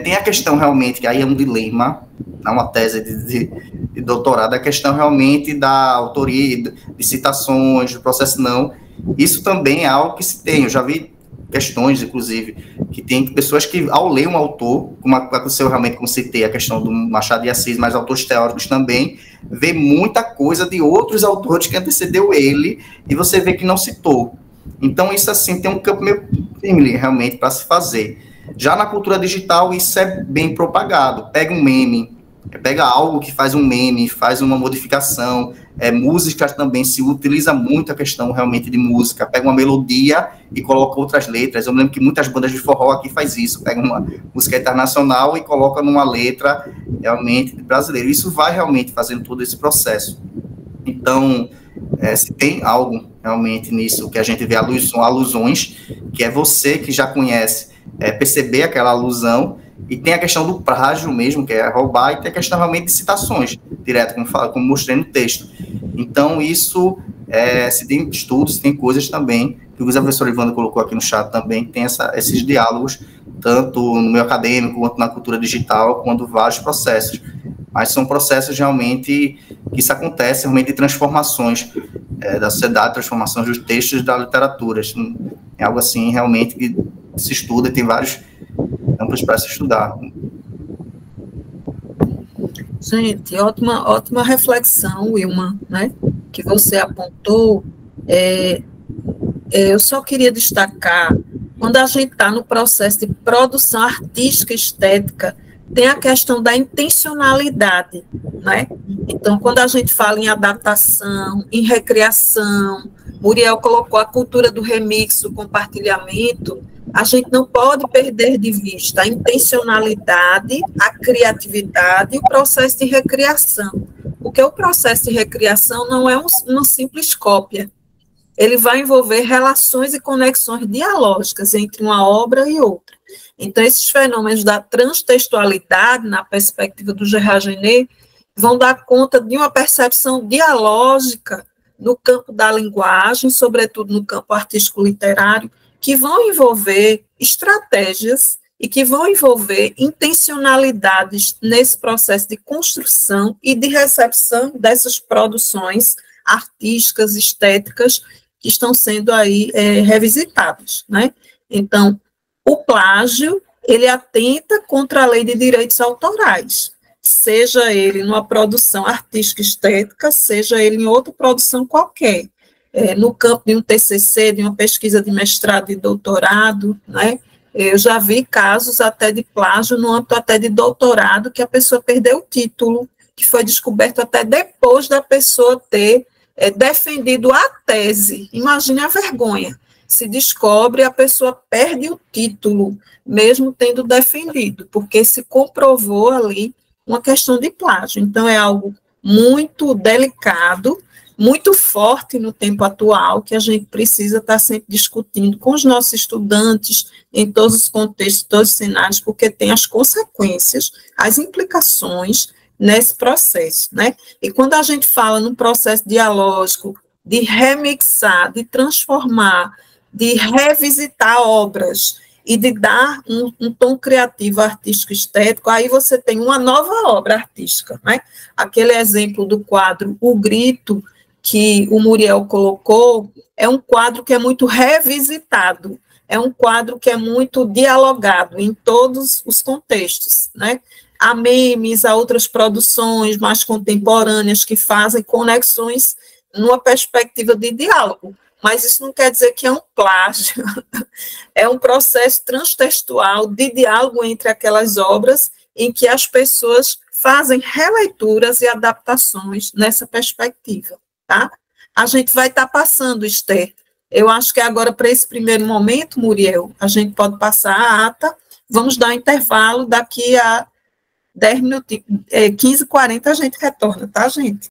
Tem a questão realmente, que aí é um dilema, não uma tese de doutorado, a questão realmente da autoria, de citações, do processo não. Isso também é algo que se tem. Eu já vi questões, inclusive, que tem pessoas que, ao ler um autor, como aconteceu realmente, como citei, a questão do Machado de Assis, mas autores teóricos também, vê muita coisa de outros autores que antecedeu ele, e você vê que não citou. Então, isso, assim, tem um campo meio firme, realmente, para se fazer. Já na cultura digital, isso é bem propagado. Pega um meme, pega algo que faz um meme, faz uma modificação. Música também se utiliza muito a questão realmente de música. Pega uma melodia e coloca outras letras. Eu me lembro que muitas bandas de forró aqui faz isso. Pega uma música internacional e coloca numa letra realmente brasileira. Isso vai realmente fazendo todo esse processo. Então, se tem algo realmente nisso que a gente vê alusões, que é você que já conhece, perceber aquela alusão, e tem a questão do plágio mesmo, que é roubar, e tem a questão realmente de citações, direto, como mostrei no texto. Então, isso, se tem estudos, tem coisas também, que o professor Ivandro colocou aqui no chat também, tem esses diálogos, tanto no meio acadêmico, quanto na cultura digital, quanto vários processos. mas são processos realmente que isso acontece, realmente de transformações da sociedade, transformações dos textos da literatura. Isso é algo assim realmente que se estuda e tem vários campos para se estudar. Gente, ótima reflexão, Wilma, né, que você apontou. Eu só queria destacar, quando a gente está no processo de produção artística e estética, tem a questão da intencionalidade, né? Então, quando a gente fala em adaptação, em recriação, Muriel colocou a cultura do remix, do compartilhamento, a gente não pode perder de vista a intencionalidade, a criatividade e o processo de recriação, porque o processo de recriação não é uma simples cópia, ele vai envolver relações e conexões dialógicas entre uma obra e outra. Então, esses fenômenos da transtextualidade, na perspectiva do Gerard Genet, vão dar conta de uma percepção dialógica no campo da linguagem, sobretudo no campo artístico-literário, que vão envolver estratégias e que vão envolver intencionalidades nesse processo de construção e de recepção dessas produções artísticas, estéticas, que estão sendo aí revisitadas, né? Então, o plágio, ele atenta contra a lei de direitos autorais, seja ele numa produção artística estética, seja ele em outra produção qualquer. No campo de um TCC, de uma pesquisa de mestrado e doutorado, né? Eu já vi casos até de plágio no âmbito até de doutorado, que a pessoa perdeu o título, que foi descoberto até depois da pessoa ter defendido a tese. Imagine a vergonha. Se descobre, a pessoa perde o título, mesmo tendo defendido, porque se comprovou ali uma questão de plágio. Então, é algo muito delicado, muito forte no tempo atual, que a gente precisa estar sempre discutindo com os nossos estudantes, em todos os contextos, todos os cenários, porque tem as consequências, as implicações nesse processo, né? E quando a gente fala num processo dialógico, de remixar, de transformar, de revisitar obras e de dar um tom criativo, artístico, estético, aí você tem uma nova obra artística, né? Aquele exemplo do quadro O Grito, que o Muriel colocou, é um quadro que é muito revisitado, é um quadro que é muito dialogado em todos os contextos, né? Há memes, há outras produções mais contemporâneas que fazem conexões numa perspectiva de diálogo, mas isso não quer dizer que é um plágio, é um processo transtextual de diálogo entre aquelas obras em que as pessoas fazem releituras e adaptações nessa perspectiva, tá? A gente vai estar passando, Esther, eu acho que agora para esse primeiro momento, Muriel, a gente pode passar a ata, vamos dar um intervalo, daqui a 10 minutos, 15, 40 a gente retorna, tá, gente?